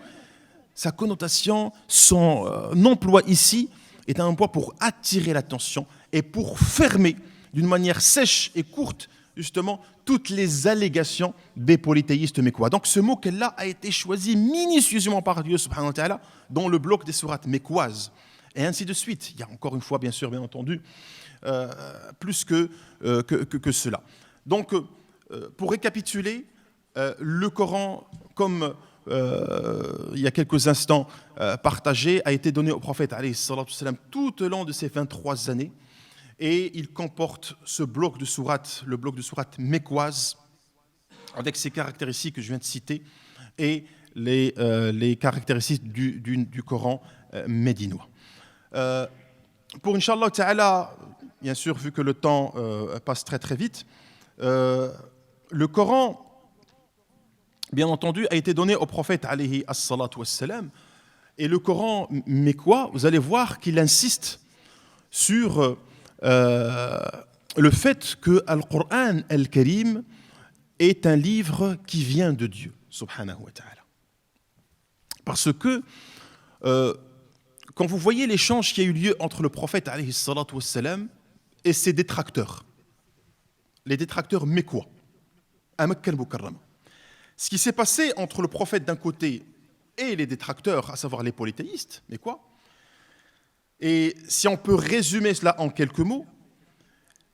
Sa connotation, son emploi ici est un emploi pour attirer l'attention et pour fermer d'une manière sèche et courte, justement, toutes les allégations des polythéistes mécois. Donc ce mot kalla a été choisi minutieusement par Dieu subhanahu wa ta'ala dans le bloc des sourates mécoises. Et ainsi de suite. Il y a encore une fois, bien sûr, bien entendu, plus que cela. Donc, pour récapituler, le Coran, comme il y a quelques instants partagé, a été donné au prophète alayhi salatu wassalam, tout au long de ces 23 années. Et il comporte ce bloc de sourates, le bloc de sourates mécoises, avec ses caractéristiques que je viens de citer, et les caractéristiques du Coran médinois. Pour Inch'Allah Ta'ala, bien sûr, vu que le temps passe très très vite, le Coran, bien entendu, a été donné au prophète alayhi as-salatu wassalam, et le Coran mécois, vous allez voir qu'il insiste sur le fait que Al-Qur'an Al-Karim est un livre qui vient de Dieu, subhanahu wa ta'ala. Parce que quand vous voyez l'échange qui a eu lieu entre le prophète alayhi salatu wassalam et ses détracteurs, les détracteurs mécois, à Mecca al-Mukarrama, ce qui s'est passé entre le prophète d'un côté et les détracteurs, à savoir les polythéistes mécois, et si on peut résumer cela en quelques mots,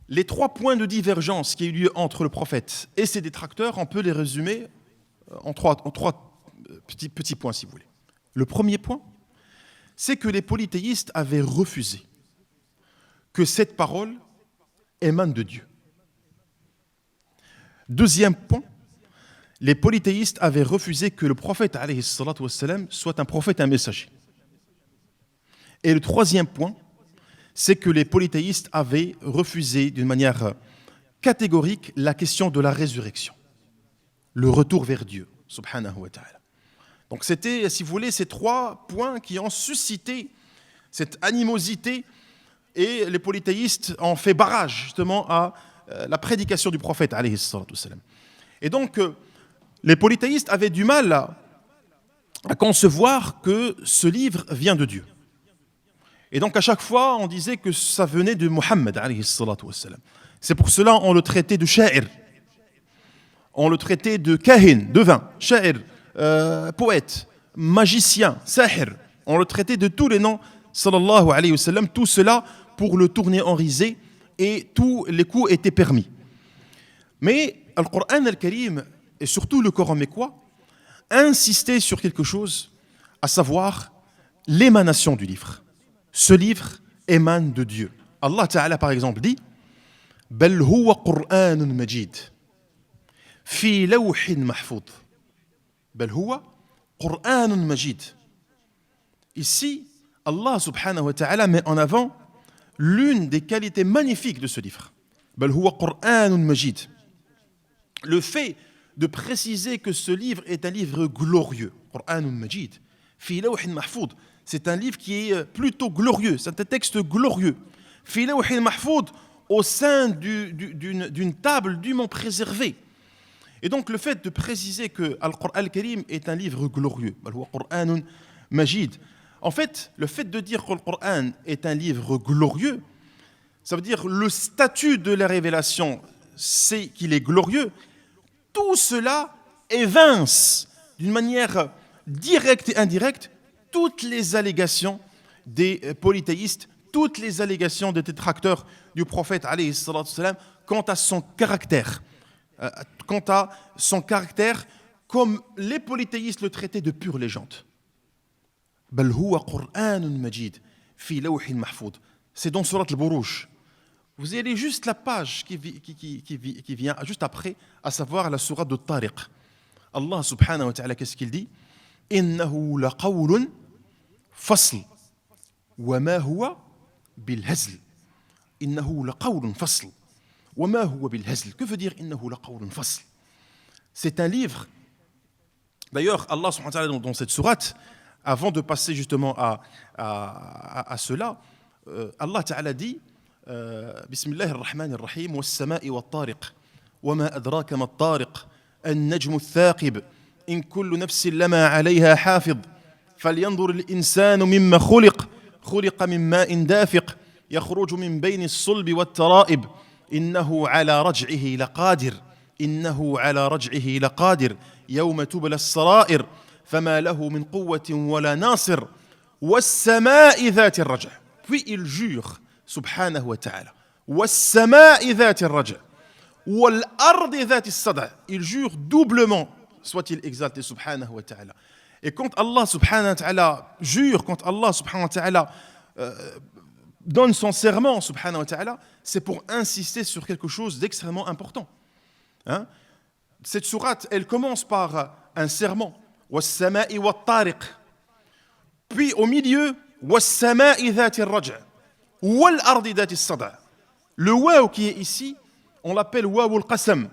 les 3 points de divergence qui ont eu lieu entre le prophète et ses détracteurs, on peut les résumer en trois petits points, si vous voulez. Le premier point, c'est que les polythéistes avaient refusé que cette parole émane de Dieu. Deuxième point, les polythéistes avaient refusé que le prophète alayhi salatu wassalam soit un prophète, un messager. Et le troisième point, c'est que les polythéistes avaient refusé d'une manière catégorique la question de la résurrection, le retour vers Dieu, subhanahu wa ta'ala. Donc c'était, si vous voulez, ces 3 points qui ont suscité cette animosité, et les polythéistes ont fait barrage justement à la prédication du prophète, alayhi salatu wassalam. Et donc, les polythéistes avaient du mal à concevoir que ce livre vient de Dieu. Et donc à chaque fois, on disait que ça venait de Muhammad alayhi salatu wassalam. C'est pour cela qu'on le traitait de sha'ir. On le traitait de kahin, devin, sha'ir, poète, magicien, sahir. On le traitait de tous les noms, sallallahu alayhi wa sallam. Tout cela pour le tourner en risée, et tous les coups étaient permis. Mais Al-Qur'an Al-Karim, et surtout le Coran mécois, insistait sur quelque chose, à savoir l'émanation du livre. Ce livre émane de Dieu. Allah Ta'ala, par exemple, dit Bal huwa Qur'anun Majid fi lawhin mahfoud. Bal huwa Qur'anun Majid. Ici, Allah Subhanahu wa Ta'ala met en avant l'une des qualités magnifiques de ce livre. Bal huwa Qur'anun Majid. Le fait de préciser que ce livre est un livre glorieux, Qur'anun Majid, fi lawhin mahfoud. C'est un livre qui est plutôt glorieux, c'est un texte glorieux. Fi lawhin mahfoud, au sein d'une table dûment préservée. Et donc le fait de préciser que Al-Qur'an Al-Karim est un livre glorieux, Qur'anun Majid, En fait, le fait de dire que le Coran est un livre glorieux, ça veut dire le statut de la révélation, c'est qu'il est glorieux. Tout cela évince d'une manière directe et indirecte toutes les allégations des polythéistes, toutes les allégations des détracteurs du prophète alayhi salatu wassalam, quant à son caractère. Quant à son caractère, comme les polythéistes le traitaient de pure légende. Bal huwa Qur'anun Majid fi lawhin mahfoud. C'est dans Surat al-Buruj. Vous allez juste la page qui vient juste après, à savoir la Surat de Tariq. Allah subhanahu wa ta'ala, qu'est-ce qu'il dit? Innahu laqawlun fasl wa ma huwa bil hazl. Innahu laqawlun fasl wa ma huwa bil hazl. Que veut dire innahu laqawlun fasl? C'est un livre. D'ailleurs, Allah subhanahu wa ta'ala dans cette sourate, avant de passer justement à cela, Allah ta'ala dit Bismillahir Rahmanir Rahim was-sama'i wat-tariq wa ma adraka mat-tariq an-najmu ath-thaqib in kullu nafsin lama 'alayha hafidh falyanzur al-insanu mimma khuliqa min ma'in dafiq yakhruju min bayni as-sulbi wat-tara'ib innahu 'ala raj'ihi laqadir يوم تبلى السرائر فما له من قوة ولا ناصر والسماء ذات الرجع. Puis il jure subhanahu wa ta'ala والسماء ذات الرجع والأرض ذات الصدع. Il jure doublement, soit-il exalté subhanahu wa ta'ala. Et quand Allah subhanahu wa ta'ala jure, quand Allah subhanahu wa ta'ala donne son serment subhanahu wa ta'ala, c'est pour insister sur quelque chose d'extrêmement important. Hein? Cette sourate, elle commence par un serment, was-sama'i wat-tariq. Puis au milieu, was-sama'i dhati ar-raj' wal-ardi dhati as-sad'. Le waw qui est ici, on l'appelle waw al-qasam.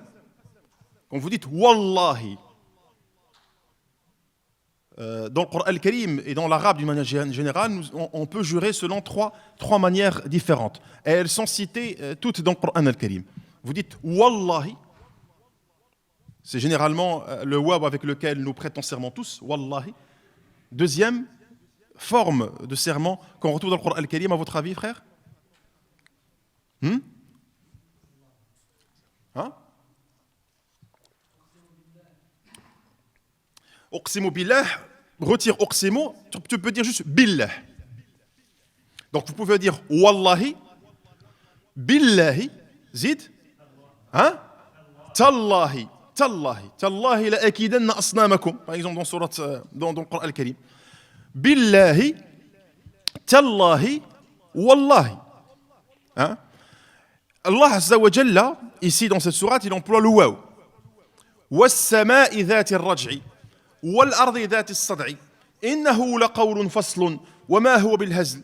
Quand vous dites wallahi, dans le Coran al-Karim et dans l'arabe d'une manière générale, on peut jurer selon trois manières différentes. Et elles sont citées toutes dans le Coran al-Karim. Vous dites wallahi. C'est généralement le waw avec lequel nous prêtons serment tous, wallahi. Deuxième forme de serment qu'on retrouve dans le Coran al-Karim, à votre avis, frère? Hein? Uqsimu billah, retire uqsimu, tu peux dire juste billah. Donc vous pouvez dire wallahi, billahi, zid, hein? Tallahi. Tallahi la akidanna asnamakum, par exemple dans le Coran al-Karim. Billahi, tallahi, wallahi. Hein? Allah Azza wa Jalla, ici dans cette sourate, il emploie le waw. Was-sama'i dhati ar-raj'i wal-ardi dhati as-sad'i innahu laqawlun faslun wa ma huwa bil hazl.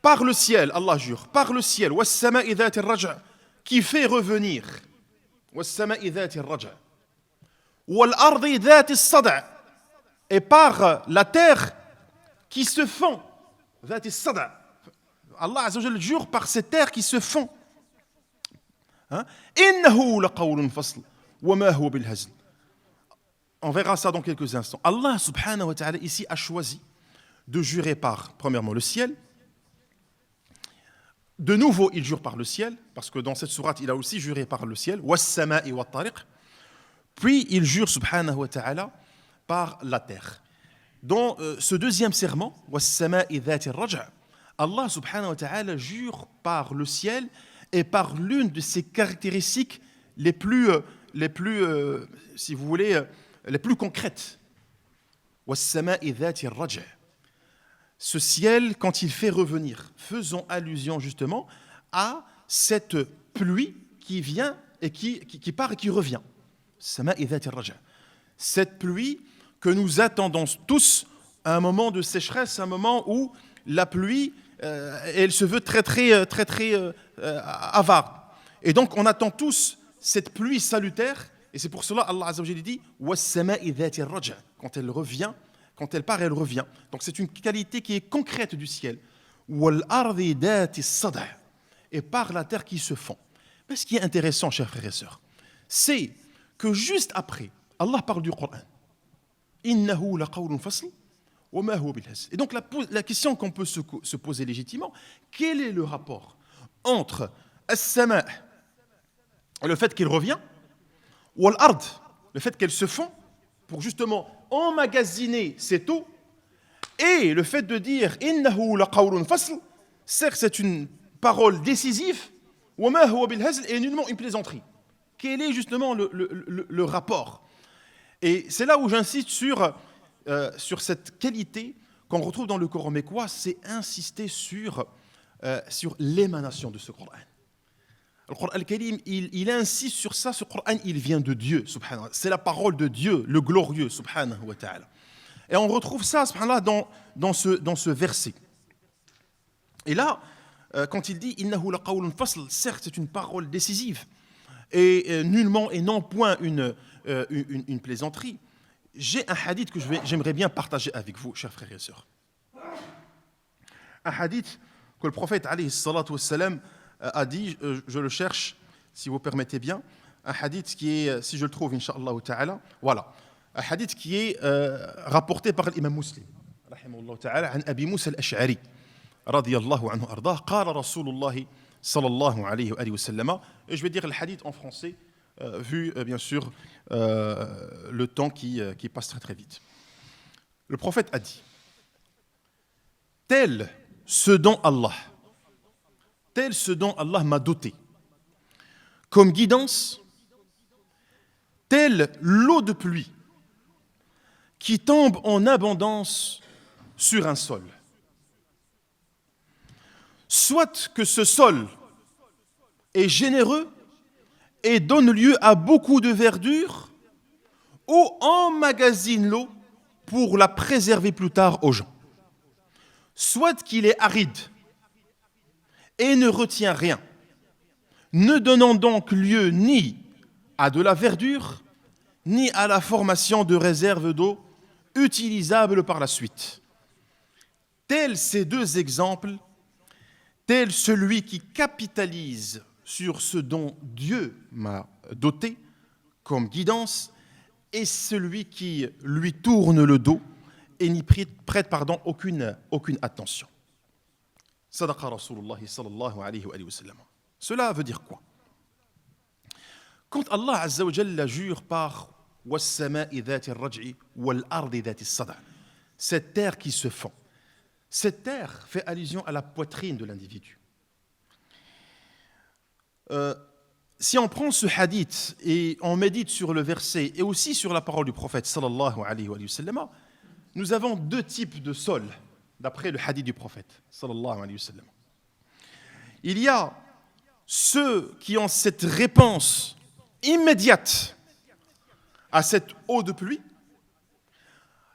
Par le ciel, Allah jure, par le ciel, was-sama'i dhati ar-raj' qui fait revenir. والسماء ذات الرجع والأرض ذات الصدع, et par la terre qui se fond. ذات الصدع. Allah Azza wa Jalla jure par cette terre qui se fond. إنه لقول فصل وما هو بالهزل. On verra ça dans quelques instants. Allah subhanahu wa ta'ala ici a choisi de jurer par, premièrement, le ciel. De nouveau, il jure par le ciel, parce que dans cette sourate, il a aussi juré par le ciel. Was-sama'i wat-tariq. Puis il jure, subhanahu wa ta'ala, par la terre. Dans ce deuxième serment, was-sama'i dhati ar-raj', Allah subhanahu wa ta'ala jure par le ciel et par l'une de ses caractéristiques les plus si vous voulez, les plus concrètes. Was-sama'i dhati ar-raj'. Ce ciel, quand il fait revenir, faisons allusion justement à cette pluie qui vient et qui part et qui revient. Cette pluie que nous attendons tous à un moment de sécheresse, un moment où la pluie, elle se veut très avare. Et donc on attend tous cette pluie salutaire, et c'est pour cela Allah Azza wa Jalla dit was-sama'i dhati ar-raj'. Quand elle revient, quand elle part, elle revient. Donc c'est une qualité qui est concrète du ciel. Wal-ardi dhati as-sad', et par la terre qui se fond. Mais ce qui est intéressant, chers frères et sœurs, c'est que juste après, Allah parle du Coran. Innahu laqawlun fasl وما هو بالهزل. Et donc la question qu'on peut se poser légitimement, quel est le rapport entre as-sama', le fait qu'il revient, ou al-ard, le fait qu'elle se fond pour justement emmagasiner cette eau, et le fait de dire innahu laqawlun fasl, certes c'est une parole décisive, wama huwa bil hazl, et nullement une plaisanterie. Quel est justement le rapport? Et c'est là où j'insiste sur cette qualité qu'on retrouve dans le Coran. Mais quoi? C'est insister sur l'émanation de ce Coran. Le Coran al-Karim, il insiste sur ça. Ce Coran, il vient de Dieu, subhanallah. C'est la parole de Dieu, le glorieux, subhanahu wa ta'ala. Et on retrouve ça, subhanallah, dans ce verset. Et là, quand il dit « Innahu laqawlun fasl », certes, c'est une parole décisive, et nullement et non point une plaisanterie. J'ai un hadith que j'aimerais bien partager avec vous, chers frères et sœurs. Un hadith que le prophète, alayhi salatu wassalam, a dit, je le cherche, si vous permettez bien, un hadith qui est, si je le trouve, incha'Allah ta'ala, voilà, un hadith qui est rapporté par l'imam Muslim, rahimahullah ta'ala, an Abi Moussa al-Ash'ari, radiyallahu anhu ardah, qala Rasulullahi sallallahu alayhi wa sallam, et je vais dire le hadith en français, vu bien sûr le temps qui passe très très vite. Le prophète a dit, tel ce dont Allah m'a doté, comme guidance, telle l'eau de pluie qui tombe en abondance sur un sol. Soit que ce sol est généreux et donne lieu à beaucoup de verdure, ou emmagasine l'eau pour la préserver plus tard aux gens. Soit qu'il est aride et ne retient rien, ne donnant donc lieu ni à de la verdure, ni à la formation de réserves d'eau utilisables par la suite. Tels ces deux exemples, tel celui qui capitalise sur ce dont Dieu m'a doté comme guidance, et celui qui lui tourne le dos et n'y prête aucune attention. Sadaqa Rasulullah sallallahu alayhi wa sallam. Cela veut dire quoi? Quand Allah Azza wa Jalla jure par was-sama'i dhati ar-raj'i wal-ardi dhati as-sada', cette terre qui se fond, cette terre fait allusion à la poitrine de l'individu. Si on prend ce hadith et on médite sur le verset et aussi sur la parole du prophète sallallahu alayhi wa sallam, nous avons deux types de sol d'après le hadith du prophète sallallahu alayhi wa sallam. Il y a ceux qui ont cette réponse immédiate à cette eau de pluie.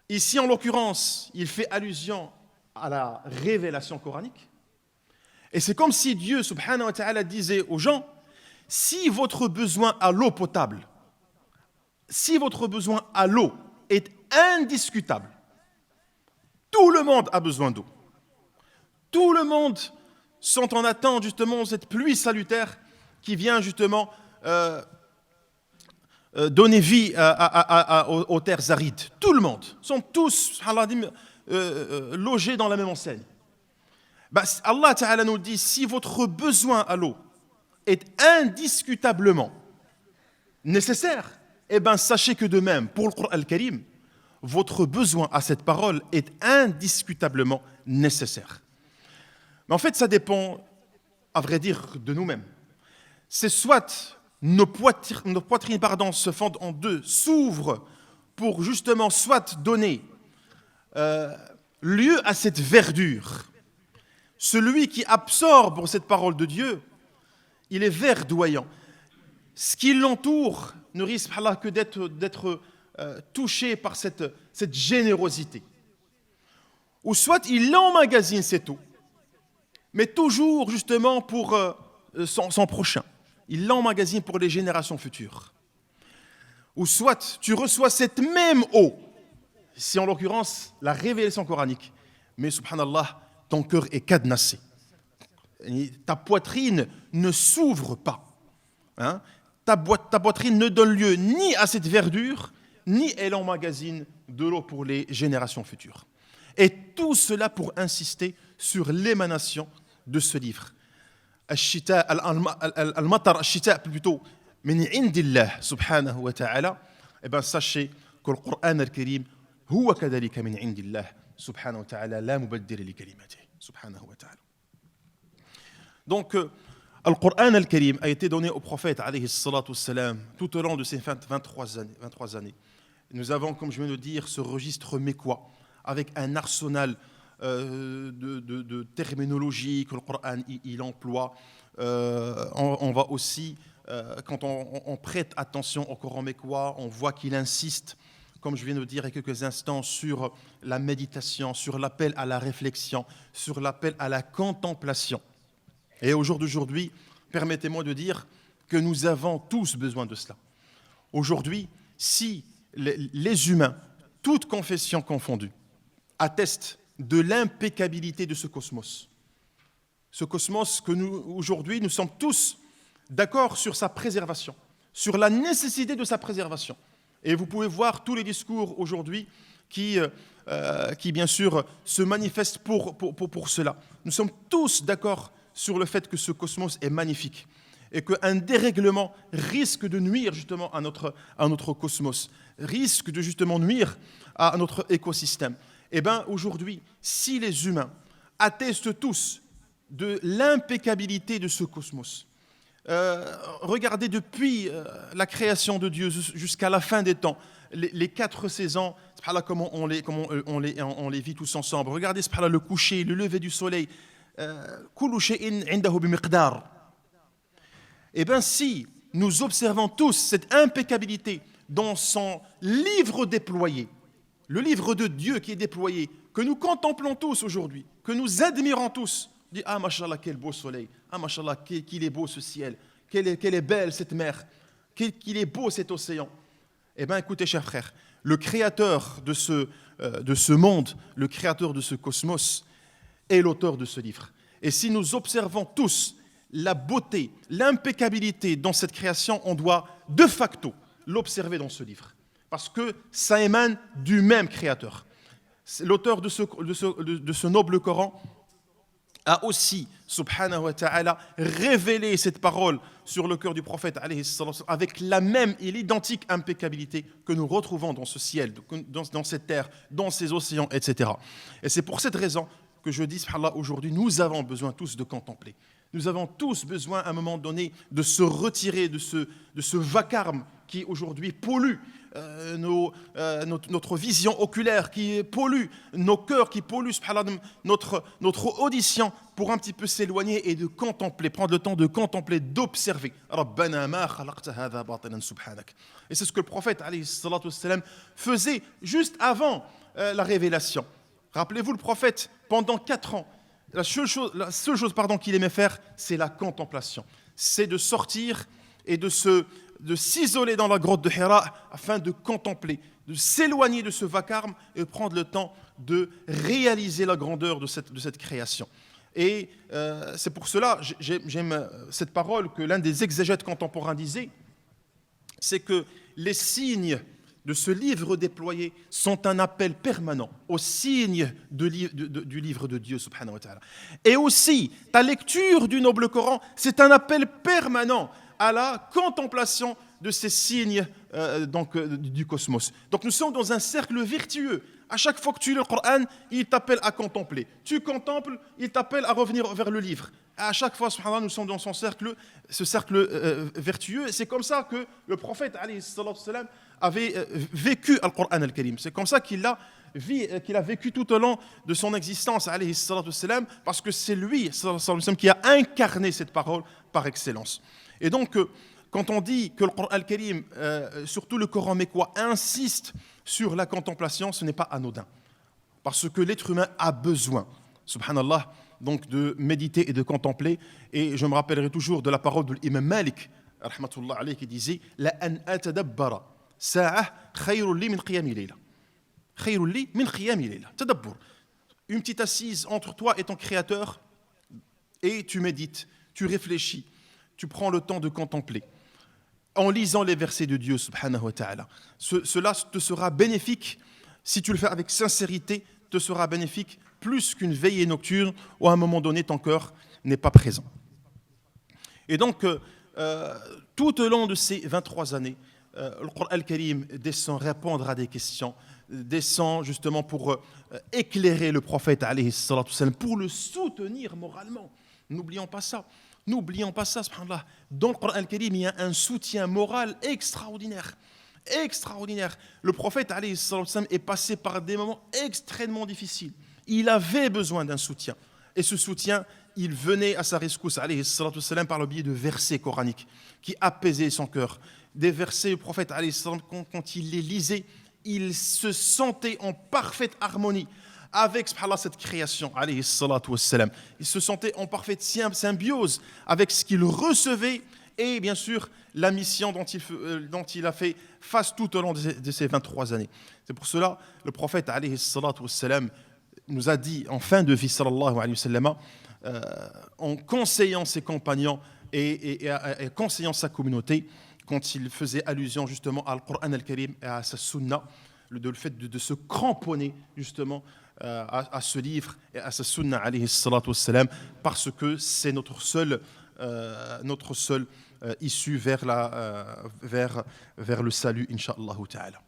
Ici, en l'occurrence, il fait allusion à la révélation coranique. Et c'est comme si Dieu, subhanahu wa ta'ala, disait aux gens, si votre besoin à l'eau potable, si votre besoin à l'eau est indiscutable, tout le monde a besoin d'eau. Tout le monde sont en attente justement de cette pluie salutaire qui vient justement donner vie aux terres arides. Tout le monde sont tous logés dans la même enseigne. Allah Ta'ala nous dit, si votre besoin à l'eau est indiscutablement nécessaire, eh bien sachez que de même, pour le Coran al-Karim, votre besoin à cette parole est indiscutablement nécessaire. Mais en fait, ça dépend, à vrai dire, de nous-mêmes. C'est soit nos poitrines se fendent en deux, s'ouvrent pour justement soit donner lieu à cette verdure. Celui qui absorbe cette parole de Dieu, il est verdoyant. Ce qui l'entoure ne risque que d'être touché par cette générosité. Ou soit il emmagasine cette eau, mais toujours justement pour son prochain. Il l'emmagasine pour les générations futures. Ou soit tu reçois cette même eau, si en l'occurrence la révélation coranique, mais subhanallah, ton cœur est cadenassé. Ta poitrine ne s'ouvre pas. Hein? Ta poitrine ne donne lieu ni à cette verdure, ni elle emmagasine de l'eau pour les générations futures. Et tout cela pour insister sur l'émanation de ce livre. Al-matar al-shita plutôt, min indillah subhanahu wa ta'ala. Eh bien, sachez que le Coran al-Karim, huwa kadhalika min indillah subhanahu wa ta'ala, la mubaddira li kalimatihi subhanahu wa ta'ala. Donc, le Coran al-Karim a été donné au prophète alayhi salatu wassalam, tout au long de ces 23 années. Nous avons, comme je viens de dire, ce registre mécois avec un arsenal de terminologie que le Coran il emploie. On va aussi, quand on prête attention au Coran mécois, on voit qu'il insiste, comme je viens de dire il y a quelques instants, sur la méditation, sur l'appel à la réflexion, sur l'appel à la contemplation. Et au jour d'aujourd'hui, permettez-moi de dire que nous avons tous besoin de cela. Aujourd'hui, si les humains, toutes confessions confondues, attestent de l'impeccabilité de ce cosmos que aujourd'hui, nous sommes tous d'accord sur sa préservation, sur la nécessité de sa préservation. Et vous pouvez voir tous les discours aujourd'hui qui bien sûr, se manifestent pour cela. Nous sommes tous d'accord sur le fait que ce cosmos est magnifique et qu'un dérèglement risque de nuire justement à notre cosmos, risque de justement nuire à notre écosystème. Eh bien, aujourd'hui, si les humains attestent tous de l'impeccabilité de ce cosmos, regardez depuis la création de Dieu jusqu'à la fin des temps, les 4 saisons, comment on les vit tous ensemble. Regardez le coucher, le lever du soleil. Eh bien, si nous observons tous cette impeccabilité dans son livre déployé, le livre de Dieu qui est déployé, que nous contemplons tous aujourd'hui, que nous admirons tous, dit ah mashallah quel beau soleil, ah mashallah qu'il est beau ce ciel, quelle est belle cette mer, qu'il est beau cet océan. Eh bien écoutez chers frères, le créateur de ce monde, le créateur de ce cosmos est l'auteur de ce livre. Et si nous observons tous la beauté, l'impeccabilité dans cette création, on doit de facto l'observer dans ce livre. Parce que ça émane du même créateur. L'auteur de ce noble Coran a aussi, subhanahu wa ta'ala, révélé cette parole sur le cœur du prophète avec la même et l'identique impeccabilité que nous retrouvons dans ce ciel, dans cette terre, dans ces océans, etc. Et c'est pour cette raison que je dis, subhanallah, aujourd'hui, nous avons besoin tous de contempler. Nous avons tous besoin, à un moment donné, de se retirer de ce vacarme qui, aujourd'hui, pollue notre vision oculaire, qui pollue nos cœurs, qui pollue, subhanallah, notre audition, pour un petit peu s'éloigner et de contempler, prendre le temps de contempler, d'observer. Rabbana ma khalaqta hadha batilan subhanak. Et c'est ce que le prophète, alayhi salatu wassalam, faisait juste avant la révélation. Rappelez-vous, le prophète, pendant 4 ans, la seule chose qu'il aimait faire, c'est la contemplation. C'est de sortir et de s'isoler dans la grotte de Hira afin de contempler, de s'éloigner de ce vacarme et prendre le temps de réaliser la grandeur de cette création. Et c'est pour cela, j'aime cette parole que l'un des exégètes contemporains disait, c'est que les signes de ce livre déployé sont un appel permanent aux signes du livre de Dieu, subhanahu wa ta'ala. Et aussi, ta lecture du noble Coran, c'est un appel permanent à la contemplation de ces signes du cosmos. Donc nous sommes dans un cercle vertueux. À chaque fois que tu lis le Coran, il t'appelle à contempler. Tu contemples, il t'appelle à revenir vers le livre. À chaque fois, subhanallah, nous sommes dans ce cercle vertueux. C'est comme ça que le prophète, alayhi salatu wassalam, avait vécu le Coran al-Karim. C'est comme ça qu'il a vécu tout au long de son existence, alayhi salatu wassalam, parce que c'est lui, sallallahu alayhi wa sallam, qui a incarné cette parole par excellence. Et donc, quand on dit que le Coran al-Karim, surtout le Coran mécois, insiste sur la contemplation, ce n'est pas anodin. Parce que l'être humain a besoin, subhanallah, donc de méditer et de contempler. Et je me rappellerai toujours de la parole de l'imam Malik, rahmatullah alayhi, qui disait « La an atadabbara sa'ah khayrun li min qiyami layla » Khayrun li min qiyami layla. Tadabbur. Une petite assise entre toi et ton créateur, et tu médites, tu réfléchis, tu prends le temps de contempler. En lisant les versets de Dieu, subhanahu wa ta'ala. Cela te sera bénéfique si tu le fais avec sincérité, te sera bénéfique plus qu'une veillée nocturne où à un moment donné ton cœur n'est pas présent. Et donc, tout au long de ces 23 années, le Coran al-Karim descend répondre à des questions, descend justement pour éclairer le prophète, alayhi salatu wassalam, pour le soutenir moralement. N'oublions pas ça. N'oublions pas ça, subhanallah. Dans le Coran al-Karim, il y a un soutien moral extraordinaire. Extraordinaire. Le prophète, alayhi salatu wassalam, est passé par des moments extrêmement difficiles. Il avait besoin d'un soutien. Et ce soutien, il venait à sa rescousse, alayhi salatu wassalam, par le biais de versets coraniques qui apaisaient son cœur. Des versets, le prophète, alayhi salatu wassalam, quand il les lisait, il se sentait en parfaite harmonie avec, subhanallah, cette création, alayhi salatu wassalam. Il se sentait en parfaite symbiose avec ce qu'il recevait et bien sûr la mission dont il a fait face tout au long de ces 23 années. C'est pour cela le prophète, alayhi salatu wassalam, nous a dit en fin de vie, sallallahu alayhi wa sallam, en conseillant ses compagnons et conseillant sa communauté, quand il faisait allusion justement à Al-Qur'an al-Karim et à sa sunna, le fait de se cramponner justement à ce livre et à sa sunna, alayhi salatu wassalam, parce que c'est notre seule issue vers le salut, incha'Allah ta'ala.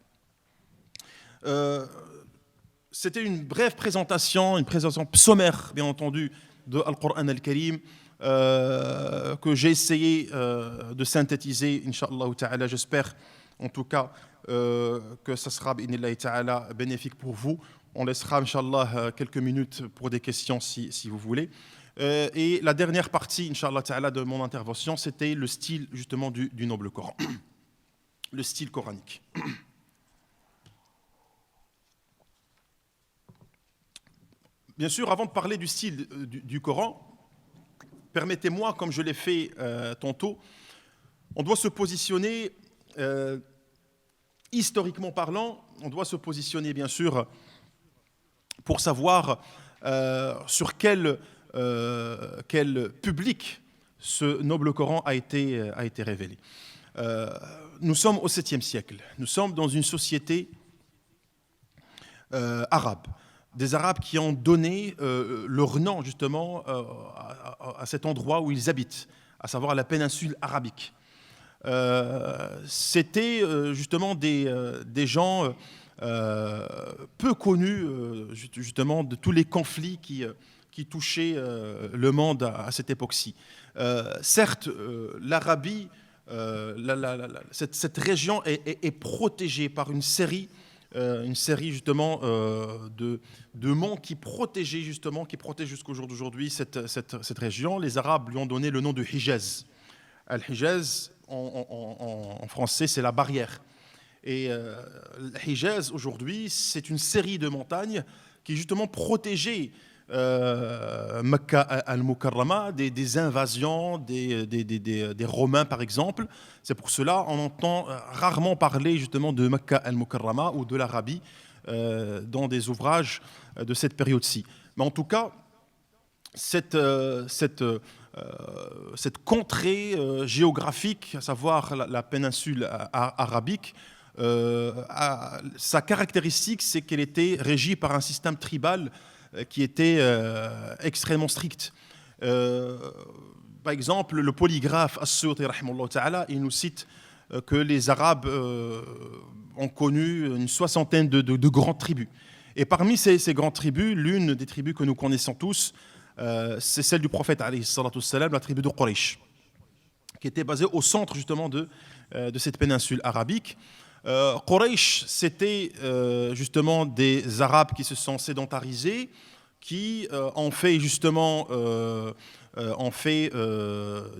C'était une brève présentation, une présentation sommaire, bien entendu, de Al-Qur'an al-Karim, que j'ai essayé de synthétiser, incha'Allah ta'ala. J'espère, en tout cas, que ça sera, bi'idhnillahi ta'ala, bénéfique pour vous. On laissera, incha'Allah, quelques minutes pour des questions, si vous voulez. Et la dernière partie, incha'Allah ta'ala, de mon intervention, c'était le style, justement, du noble Coran. Le style coranique. Bien sûr, avant de parler du style du Coran, permettez-moi, comme je l'ai fait tantôt, on doit se positionner, historiquement parlant, on doit se positionner bien sûr pour savoir sur quel public ce noble Coran a été révélé. Nous sommes au 7e siècle, nous sommes dans une société arabe. Des Arabes qui ont donné leur nom justement à cet endroit où ils habitent, à savoir la péninsule arabique. C'était justement des gens peu connus justement de tous les conflits qui touchaient le monde à cette époque-ci. Certes, l'Arabie, cette région est protégée par une série justement de monts qui protégeaient justement, qui protègent jusqu'au jour d'aujourd'hui cette région. Les Arabes lui ont donné le nom de Hijaz. Al-Hijaz, en français, c'est la barrière. Et Hijaz, aujourd'hui, c'est une série de montagnes qui justement protégeaient Mecca al-Mukarrama des invasions des Romains, par exemple. C'est pour cela on entend rarement parler justement de Mecca al-Mukarrama ou de l'Arabie dans des ouvrages de cette période-ci. Mais en tout cas, cette contrée géographique, à savoir la péninsule arabique, sa caractéristique, c'est qu'elle était régie par un système tribal qui était extrêmement strict. Par exemple, le polygraphe As-Suyuti rahimahullah ta'ala, il nous cite que les Arabes ont connu une soixantaine de grandes tribus. Et parmi ces grandes tribus, l'une des tribus que nous connaissons tous, c'est celle du prophète alayhi salatu wassalam, la tribu de Quraysh, qui était basée au centre justement de cette péninsule arabique. Quraysh, c'était justement des Arabes qui se sont sédentarisés, qui ont fait justement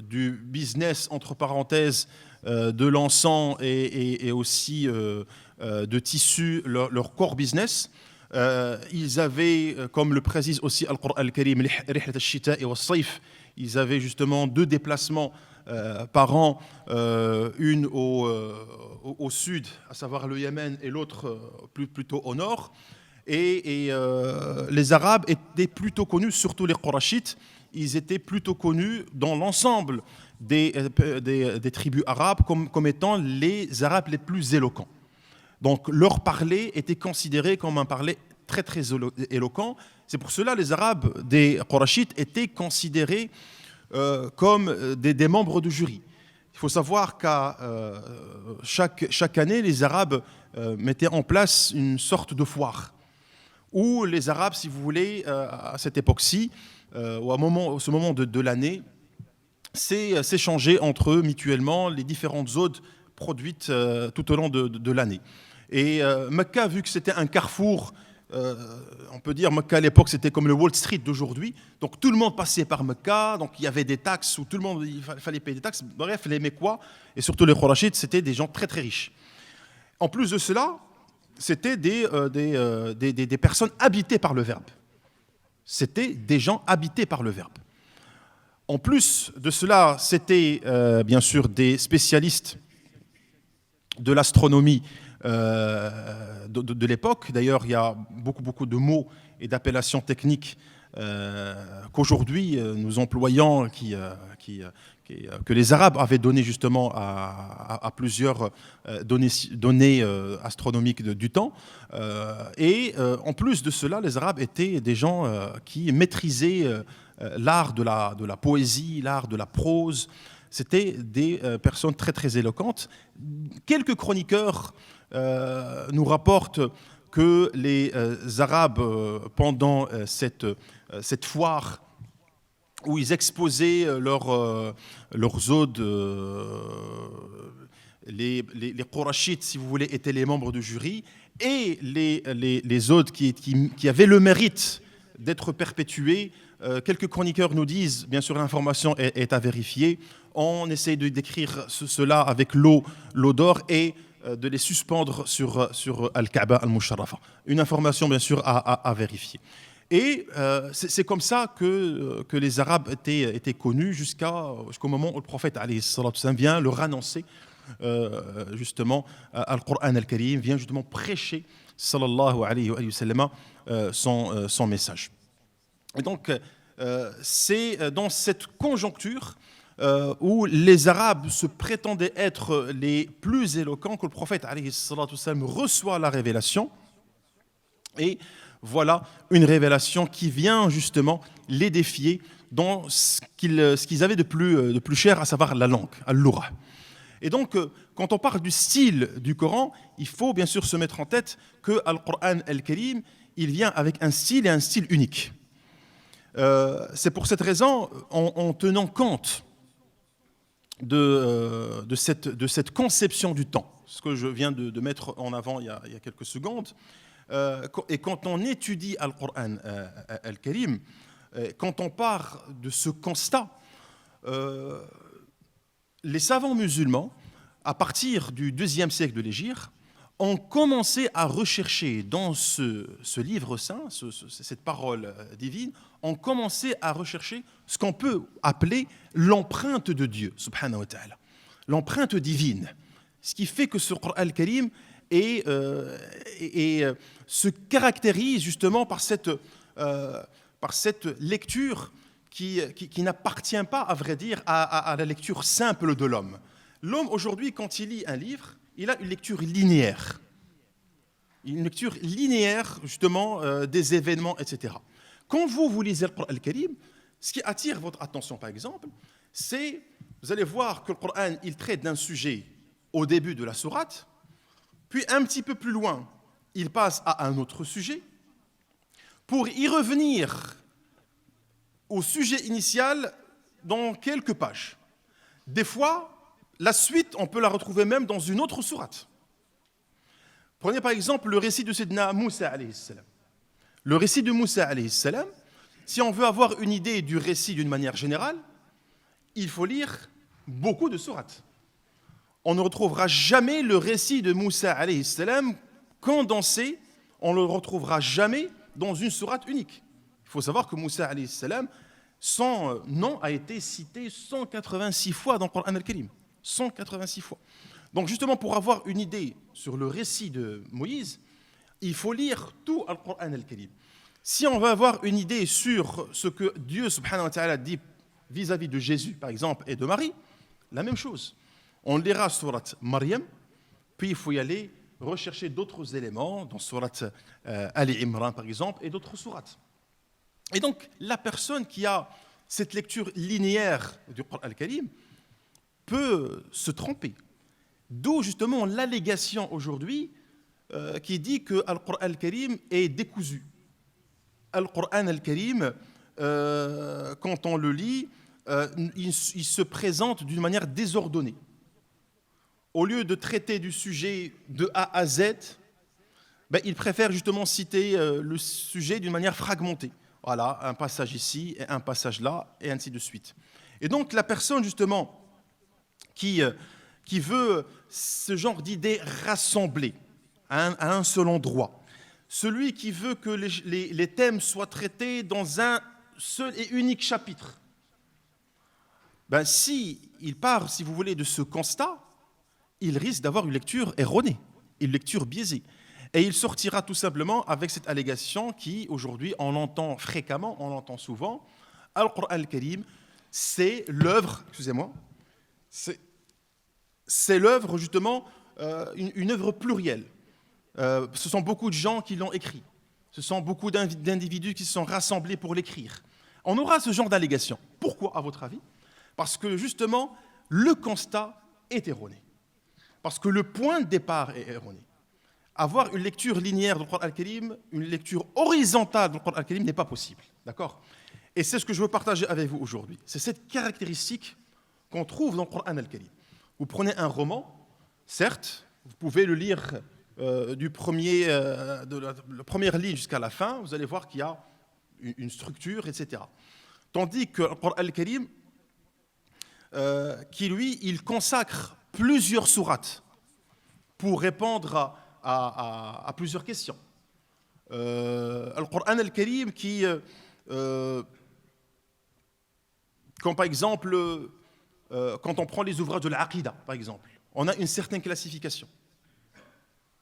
du business, entre parenthèses, de l'encens et aussi de tissus, leur core business. Ils avaient, comme le précise aussi Al-Qur'an al-Karim, Rihlat al-Shita et al-Sayf, ils avaient justement 2 déplacements par an, une au sud, à savoir le Yémen, et l'autre plutôt au nord. Et les Arabes étaient plutôt connus, surtout les Qurashites, ils étaient plutôt connus dans l'ensemble des tribus arabes comme étant les Arabes les plus éloquents. Donc leur parler était considéré comme un parler très très éloquents. C'est pour cela les Arabes des Qurayshites étaient considérés comme des membres de jury. Il faut savoir qu'à chaque année, les Arabes mettaient en place une sorte de foire où les Arabes, si vous voulez, à cette époque-ci, ou à ce moment de l'année, s'échangeaient entre eux mutuellement les différentes odes produites tout au long de l'année. Et Mecca, vu que c'était un carrefour, on peut dire Mecca à l'époque c'était comme le Wall Street d'aujourd'hui, donc tout le monde passait par Mecca, donc il y avait des taxes où tout le monde il fallait payer des taxes. Bref, les Mecquois et surtout les Qurayshites c'était des gens très très riches. En plus de cela, c'était des personnes habitées par le Verbe. C'était des gens habités par le Verbe. En plus de cela, c'était bien sûr des spécialistes de l'astronomie de l'époque. D'ailleurs, il y a beaucoup de mots et d'appellations techniques qu'aujourd'hui nous employons, que les Arabes avaient donné justement à plusieurs données astronomiques du temps. Et en plus de cela, les Arabes étaient des gens qui maîtrisaient l'art de la poésie, l'art de la prose. C'était des personnes très très éloquentes. Quelques chroniqueurs nous rapportent que les Arabes, pendant cette foire où ils exposaient leurs odes, les Qurayshites, si vous voulez, étaient les membres du jury, et les odes qui avaient le mérite d'être perpétuées. Quelques chroniqueurs nous disent, bien sûr l'information est à vérifier, on essaie de décrire cela avec l'eau d'or et de les suspendre sur Al-Kaaba al-Musharrafa. Une information bien sûr à vérifier. Et c'est comme ça que les Arabes étaient connus jusqu'au moment où le prophète alayhi salatu wassalam vient leur annoncer justement Al-Qur'an al-Karim, vient justement prêcher sallallahu alayhi wa sallam son message. Et donc c'est dans cette conjoncture où les Arabes se prétendaient être les plus éloquents que le prophète alayhi salatu wassalam reçoit la révélation. Et voilà une révélation qui vient justement les défier dans ce qu'ils avaient de plus cher, à savoir la langue, al-lugha. Et donc, quand on parle du style du Coran, il faut bien sûr se mettre en tête que Al-Qur'an al-Karim, il vient avec un style et un style unique. C'est pour cette raison, en tenant compte de cette conception du temps, ce que je viens de mettre en avant il y a quelques secondes, et quand on étudie Al-Qur'an al-Karim, quand on part de ce constat, les savants musulmans, à partir du IIe siècle de l'Hégire, ont commencé à rechercher dans ce livre saint, cette parole divine, ont commencé à rechercher ce qu'on peut appeler l'empreinte de Dieu, subhanahu wa ta'ala, l'empreinte divine. Ce qui fait que ce Qur'an al-Karim se caractérise justement par cette lecture qui n'appartient pas, à vrai dire, à la lecture simple de l'homme. L'homme, aujourd'hui, quand il lit un livre, il a une lecture linéaire. Une lecture linéaire, justement, des événements, etc. Quand vous lisez le Qur'an al-Karim, ce qui attire votre attention, par exemple, c'est, vous allez voir que le Qur'an, il traite d'un sujet au début de la sourate, puis un petit peu plus loin, il passe à un autre sujet, pour y revenir au sujet initial dans quelques pages. Des fois, la suite, on peut la retrouver même dans une autre sourate. Prenez par exemple le récit de Sayyidina Moussa alayhi salam. Le récit de Moussa alayhi salam, si on veut avoir une idée du récit d'une manière générale, il faut lire beaucoup de sourates. On ne retrouvera jamais le récit de Moussa alayhi salam condensé, on ne le retrouvera jamais dans une sourate unique. Il faut savoir que Moussa alayhi salam, son nom a été cité 186 fois dans le Qur'an al-Karim. 186 fois. Donc justement, pour avoir une idée sur le récit de Moïse, il faut lire tout le Qur'an al-Karim. Si on veut avoir une idée sur ce que Dieu subhanahu wa ta'ala dit vis-à-vis de Jésus, par exemple, et de Marie, la même chose. On lira surat Maryam, puis il faut y aller rechercher d'autres éléments dans sourate Ali Imran par exemple et d'autres sourates. Et donc la personne qui a cette lecture linéaire du Coran al-Karim peut se tromper. D'où justement l'allégation aujourd'hui qui dit que Al-Qur'an al-Karim est décousu. Al-Qur'an al-Karim, quand on le lit, il se présente d'une manière désordonnée. Au lieu de traiter du sujet de A à Z, il préfère justement citer le sujet d'une manière fragmentée. Voilà, un passage ici et un passage là, et ainsi de suite. Et donc la personne justement qui veut ce genre d'idées rassemblées à un seul endroit, celui qui veut que les thèmes soient traités dans un seul et unique chapitre, s'il part, si vous voulez, de ce constat, il risque d'avoir une lecture erronée, une lecture biaisée. Et il sortira tout simplement avec cette allégation qui, aujourd'hui, on l'entend fréquemment, on l'entend souvent. Al-Qur'an al-Karim, c'est l'œuvre, c'est l'œuvre justement, une œuvre plurielle. Ce sont beaucoup de gens qui l'ont écrit. Ce sont beaucoup d'individus qui se sont rassemblés pour l'écrire. On aura ce genre d'allégation. Pourquoi, à votre avis ? Parce que justement, le constat est erroné. Parce que le point de départ est erroné. Avoir une lecture linéaire du Coran al-Karim, une lecture horizontale du Coran al-Karim n'est pas possible. D'accord ? Et c'est ce que je veux partager avec vous aujourd'hui. C'est cette caractéristique qu'on trouve dans le Coran al-Karim. Vous prenez un roman, certes, vous pouvez le lire de la première ligne jusqu'à la fin, vous allez voir qu'il y a une structure, etc. Tandis que le Coran al-Karim, qui lui, il consacre plusieurs sourates pour répondre à plusieurs questions. Le Coran al-Karim qui, comme par exemple, quand on prend les ouvrages de l'Aqida, par exemple, on a une certaine classification.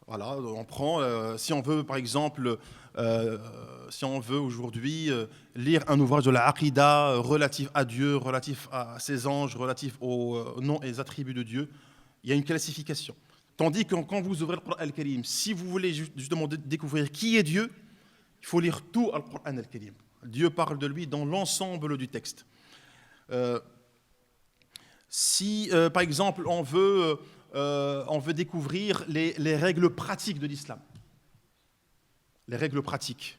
Voilà, on prend, si on veut, par exemple, si on veut aujourd'hui lire un ouvrage de l'Aqida relatif à Dieu, relatif à ses anges, relatif aux noms et aux attributs de Dieu, il y a une classification. Tandis que quand vous ouvrez le Coran al-Karim, si vous voulez justement découvrir qui est Dieu, il faut lire tout le Coran al-Karim. Dieu parle de lui dans l'ensemble du texte. Si, par exemple, on veut découvrir les règles pratiques de l'islam, les règles pratiques,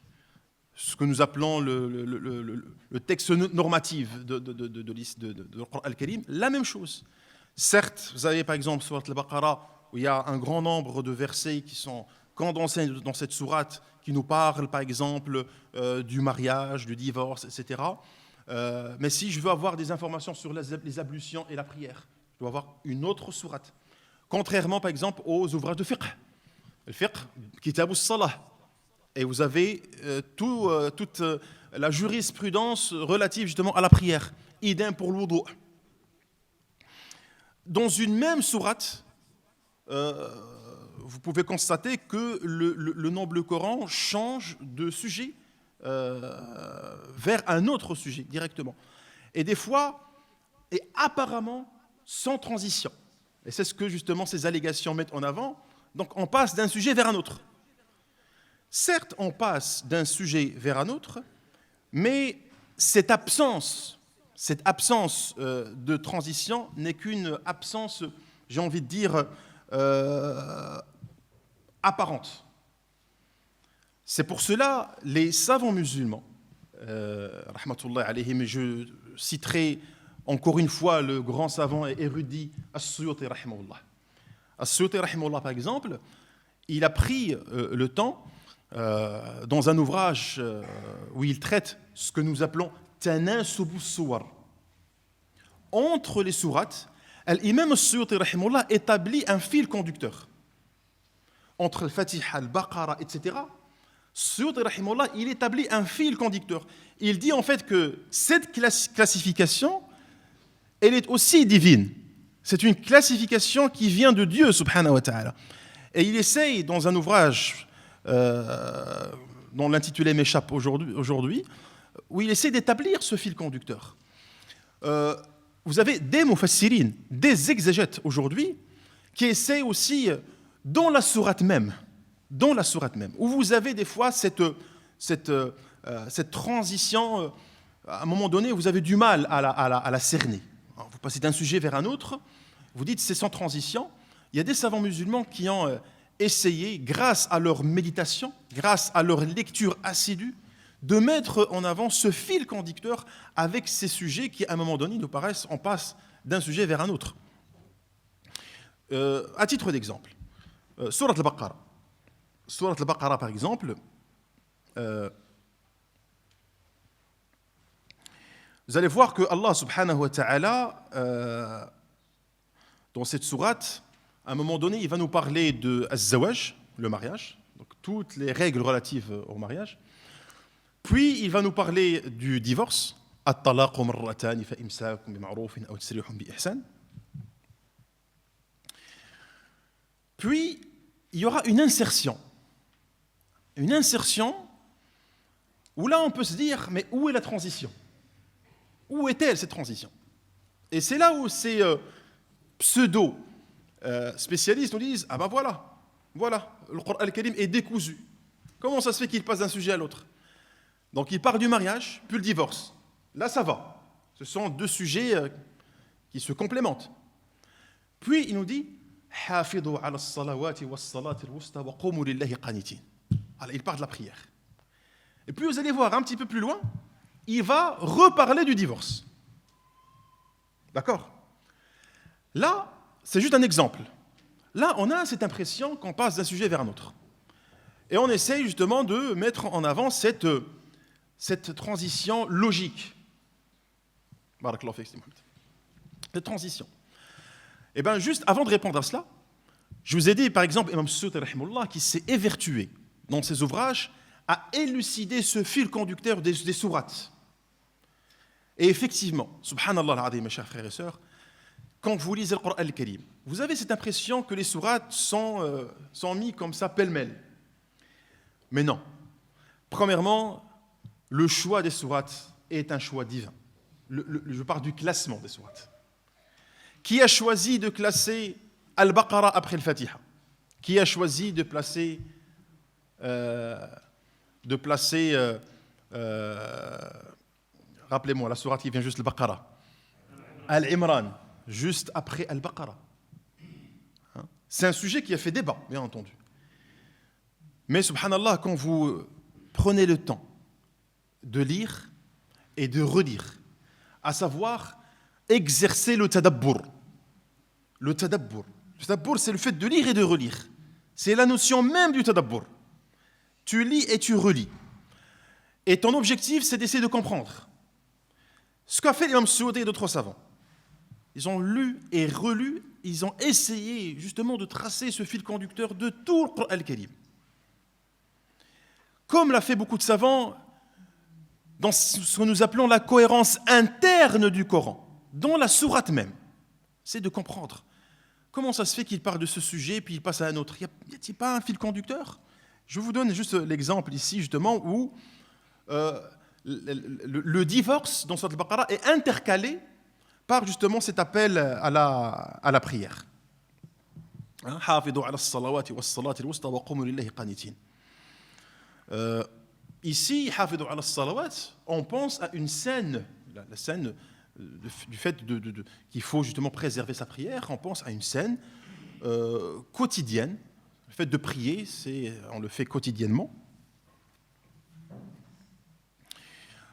ce que nous appelons le texte normatif de Coran al-Karim, la même chose. Certes, vous avez par exemple sourate al-Baqarah, où il y a un grand nombre de versets qui sont condensés dans cette sourate, qui nous parlent par exemple du mariage, du divorce, etc. Mais si je veux avoir des informations sur les ablutions et la prière, je dois avoir une autre sourate. Contrairement par exemple aux ouvrages de fiqh. Le fiqh, kitab as-salah. Et vous avez toute la jurisprudence relative justement à la prière. Idem pour le wudu. Dans une même sourate, vous pouvez constater que le noble Coran change de sujet vers un autre sujet directement. Et des fois, et apparemment, sans transition. Et c'est ce que justement ces allégations mettent en avant. Donc on passe d'un sujet vers un autre. Certes, on passe d'un sujet vers un autre, mais cette absence de transition n'est qu'une absence, j'ai envie de dire, apparente. C'est pour cela les savants musulmans, rahmatullah alayhim, je citerai encore une fois le grand savant et érudit As-Suyuti rahimahullah. As-Suyuti rahimahullah par exemple, il a pris le temps dans un ouvrage où il traite ce que nous appelons tanasubu suwar. Entre les sourates, l'imam As-Suyuti rahimahullah établit un fil conducteur. Entre le Fatiha, le Baqara, etc., As-Suyuti rahimahullah, il établit un fil conducteur. Il dit en fait que cette classification, elle est aussi divine. C'est une classification qui vient de Dieu, subhanahu wa ta'ala. Et il essaye, dans un ouvrage dont l'intitulé m'échappe aujourd'hui, où il essaie d'établir ce fil conducteur. Vous avez des mufassirin, des exégètes aujourd'hui, qui essayent aussi dans la sourate même, où vous avez des fois cette transition, à un moment donné, vous avez du mal à la cerner. Alors, vous passez d'un sujet vers un autre, vous dites c'est sans transition. Il y a des savants musulmans qui ont essayé, grâce à leur méditation, grâce à leur lecture assidue, de mettre en avant ce fil conducteur avec ces sujets qui, à un moment donné, nous paraissent, on passe d'un sujet vers un autre. À titre d'exemple, Surat al-Baqarah. Surat al-Baqarah, par exemple, vous allez voir que Allah subhanahu wa ta'ala, dans cette sourate, à un moment donné, il va nous parler de az-zawaj, le mariage, donc toutes les règles relatives au mariage. Puis, il va nous parler du divorce, at-talaqu marratan fa imsakun bi ma'rufin aw tasrihun bi ihsan. Puis, il y aura une insertion où là, on peut se dire, mais où est la transition? Où est-elle, cette transition? Et c'est là où ces pseudo-spécialistes nous disent, ah ben voilà, le Coran al-Karim est décousu. Comment ça se fait qu'il passe d'un sujet à l'autre? Donc, il part du mariage, puis le divorce. Là, ça va. Ce sont deux sujets qui se complémentent. Puis, il nous dit, حافظوا على الصلوات والصلاة الوسطى وقوموا لله قانتين. Alors, il parle de la prière. Et puis vous allez voir un petit peu plus loin, il va reparler du divorce. D'accord? Là, c'est juste un exemple. Là, on a cette impression qu'on passe d'un sujet vers un autre. Et on essaye justement de mettre en avant cette transition logique. Cette transition. Et bien, juste avant de répondre à cela, je vous ai dit, par exemple, Imam Suyuti rahimahullah, qui s'est évertué dans ses ouvrages à élucider ce fil conducteur des sourates. Et effectivement, subhanallah al-azim, mes chers frères et sœurs, quand vous lisez le Coran al-Karim, vous avez cette impression que les sourates sont mis comme ça, pêle-mêle. Mais non. Premièrement, le choix des sourates est un choix divin. Je parle du classement des sourates. Qui a choisi de classer Al-Baqarah après le Fatiha? Qui a choisi de placer rappelez-moi, la sourate qui vient juste Al-Baqarah. Al-Imran, juste après Al-Baqarah. C'est un sujet qui a fait débat, bien entendu. Mais subhanallah, quand vous prenez le temps de lire et de relire, à savoir exercer le tadabbur. Le tadabbur, c'est le fait de lire et de relire. C'est la notion même du tadabbur. Tu lis et tu relis. Et ton objectif, c'est d'essayer de comprendre. Ce qu'a fait l'imam Suyuti et d'autres savants. Ils ont lu et relu, ils ont essayé justement de tracer ce fil conducteur de tout le Coran al-Karim. Comme l'a fait beaucoup de savants dans ce que nous appelons la cohérence interne du Coran. Dans la sourate même, c'est de comprendre comment ça se fait qu'il parle de ce sujet puis il passe à un autre. Y a-t-il pas un fil conducteur? Je vous donne juste l'exemple ici justement où le divorce dans Surat al-Baqarah est intercalé par justement cet appel à la prière. Ici, on pense à une scène, la scène du fait qu'il faut justement préserver sa prière, on pense à une scène quotidienne. Le fait de prier, on le fait quotidiennement.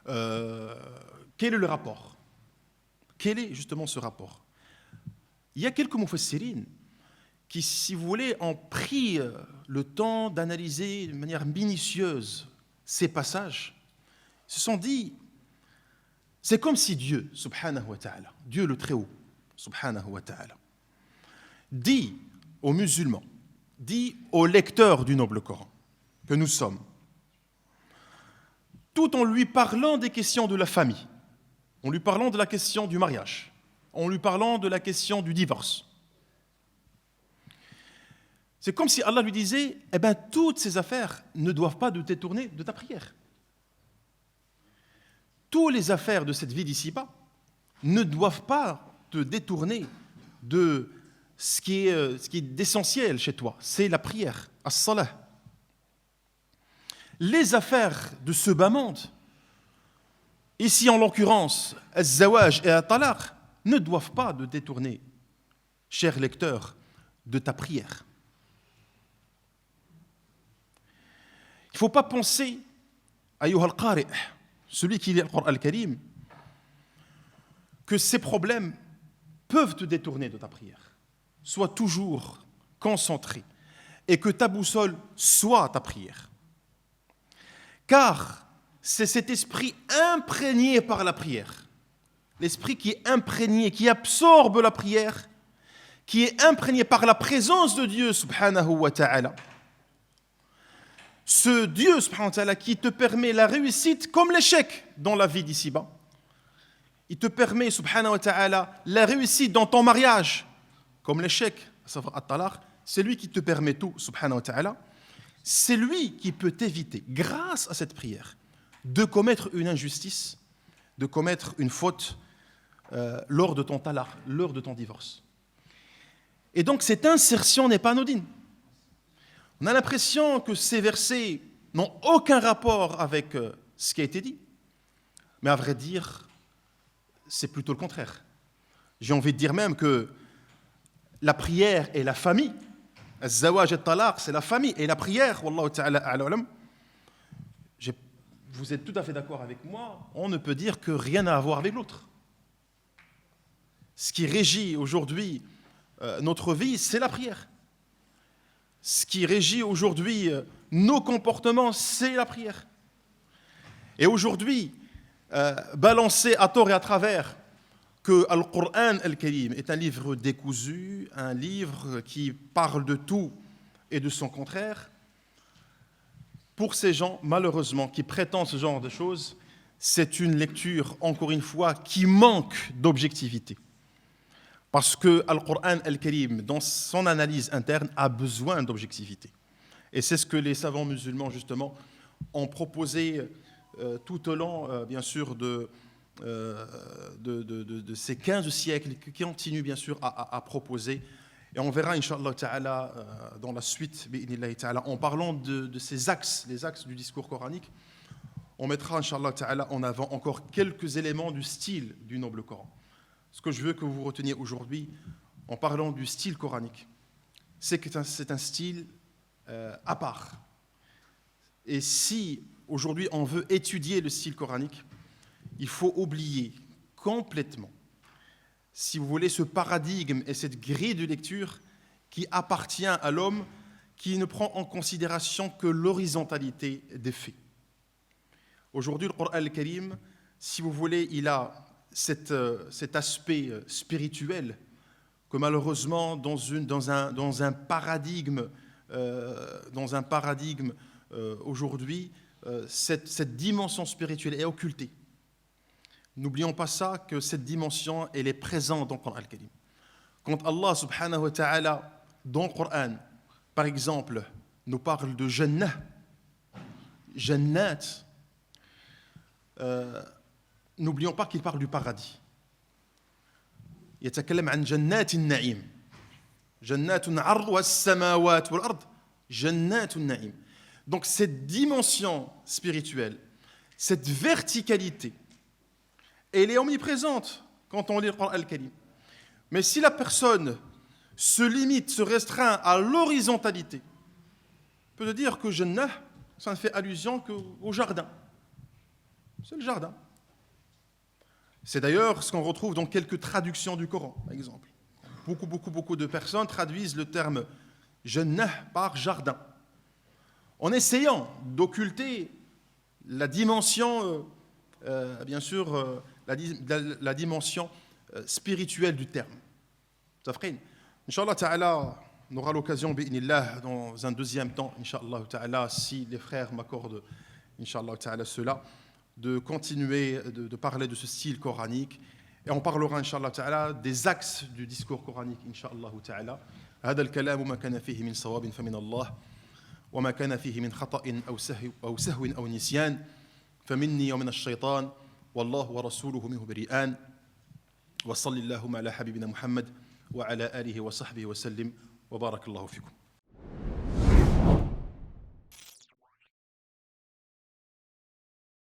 Quel est le rapport? Quel est justement ce rapport? Il y a quelques mufassirines qui, si vous voulez, ont pris le temps d'analyser de manière minutieuse ces passages. Ils se sont dit, c'est comme si Dieu, subhanahu wa ta'ala, Dieu le Très-Haut, subhanahu wa ta'ala, dit aux musulmans, dit aux lecteurs du noble Coran que nous sommes, tout en lui parlant des questions de la famille, en lui parlant de la question du mariage, en lui parlant de la question du divorce. C'est comme si Allah lui disait, eh bien, toutes ces affaires ne doivent pas te détourner de ta prière. Toutes les affaires de cette vie d'ici-bas ne doivent pas te détourner de ce qui est d'essentiel chez toi, c'est la prière, as-salah. Les affaires de ce bas monde, ici en l'occurrence, az-zawaj et at-talaq, ne doivent pas te détourner, cher lecteur, de ta prière. Il ne faut pas penser, ayyuha al-qari', celui qui lit le Coran al-Karim, que ces problèmes peuvent te détourner de ta prière. Sois toujours concentré et que ta boussole soit ta prière. Car c'est cet esprit imprégné par la prière, l'esprit qui est imprégné, qui absorbe la prière, qui est imprégné par la présence de Dieu subhanahu wa ta'ala. Ce Dieu subhanahu wa ta'ala qui te permet la réussite comme l'échec dans la vie d'ici-bas. Il te permet subhanahu wa ta'ala la réussite dans ton mariage comme l'échec, c'est lui qui te permet tout subhanahu wa ta'ala. C'est lui qui peut t'éviter, grâce à cette prière, de commettre une injustice, de commettre une faute lors de ton talaq, lors de ton divorce. Et donc cette insertion n'est pas anodine. On a l'impression que ces versets n'ont aucun rapport avec ce qui a été dit. Mais à vrai dire, c'est plutôt le contraire. J'ai envie de dire même que la prière et la famille, az-zawaj et talaq, c'est la famille et la prière, wallahu ta'ala a'lam. Vous êtes tout à fait d'accord avec moi, on ne peut dire que rien n'a à voir avec l'autre. Ce qui régit aujourd'hui notre vie, c'est la prière. Ce qui régit aujourd'hui nos comportements, c'est la prière. Et aujourd'hui, balancer à tort et à travers que Al-Qur'an Al-Karim est un livre décousu, un livre qui parle de tout et de son contraire, pour ces gens, malheureusement, qui prétendent ce genre de choses, c'est une lecture, encore une fois, qui manque d'objectivité. Parce que Al-Qur'an Al-Karim, dans son analyse interne, a besoin d'objectivité. Et c'est ce que les savants musulmans, justement, ont proposé tout au long, bien sûr, de ces 15 siècles, qui continuent, bien sûr, à proposer. Et on verra, Inch'Allah Ta'ala, dans la suite, en parlant de ces axes, les axes du discours coranique, on mettra, Inch'Allah Ta'ala, en avant encore quelques éléments du style du noble Coran. Ce que je veux que vous reteniez aujourd'hui, en parlant du style coranique, c'est que c'est un style à part. Et si, aujourd'hui, on veut étudier le style coranique, il faut oublier complètement, si vous voulez, ce paradigme et cette grille de lecture qui appartient à l'homme, qui ne prend en considération que l'horizontalité des faits. Aujourd'hui, le Coran al-Karim, si vous voulez, il a cet aspect spirituel que malheureusement, dans un paradigme aujourd'hui, cette dimension spirituelle est occultée. N'oublions pas ça, que cette dimension, elle est présente dans le Coran al-Karim. Quand Allah subhanahu wa ta'ala, dans le Coran, par exemple, nous parle de Jannah, Jannat, n'oublions pas qu'il parle du paradis. يتكلم عن جنات النعيم جنات عرضها السماوات والأرض جنات النعيم. Donc cette dimension spirituelle, cette verticalité, elle est omniprésente quand on lit le Coran al-Karim. Mais si la personne se limite, se restreint à l'horizontalité, on peut dire que Jannah, ça ne fait allusion qu'au jardin. C'est le jardin. C'est d'ailleurs ce qu'on retrouve dans quelques traductions du Coran, par exemple. Beaucoup de personnes traduisent le terme Jannah par jardin, en essayant d'occulter la dimension, bien sûr, la dimension spirituelle du terme. Inch'Allah Ta'ala, on aura l'occasion, bi'inillah, dans un deuxième temps, Inch'Allah Ta'ala, si les frères m'accordent, Inch'Allah Ta'ala, cela, de continuer de parler de ce style coranique. Et on parlera, Inch'Allah Ta'ala, des axes du discours coranique, Inch'Allah Ta'ala. هذا الكلام ما كان فيه من صواب فمن الله وما كان فيه من خطأ أو سهو أو نسيان فمني ومن الشيطان والله ورسوله منه بريئان وصل اللهم على حبيبنا محمد وعلى آله وصحبه وسلم وبارك الله فيكم.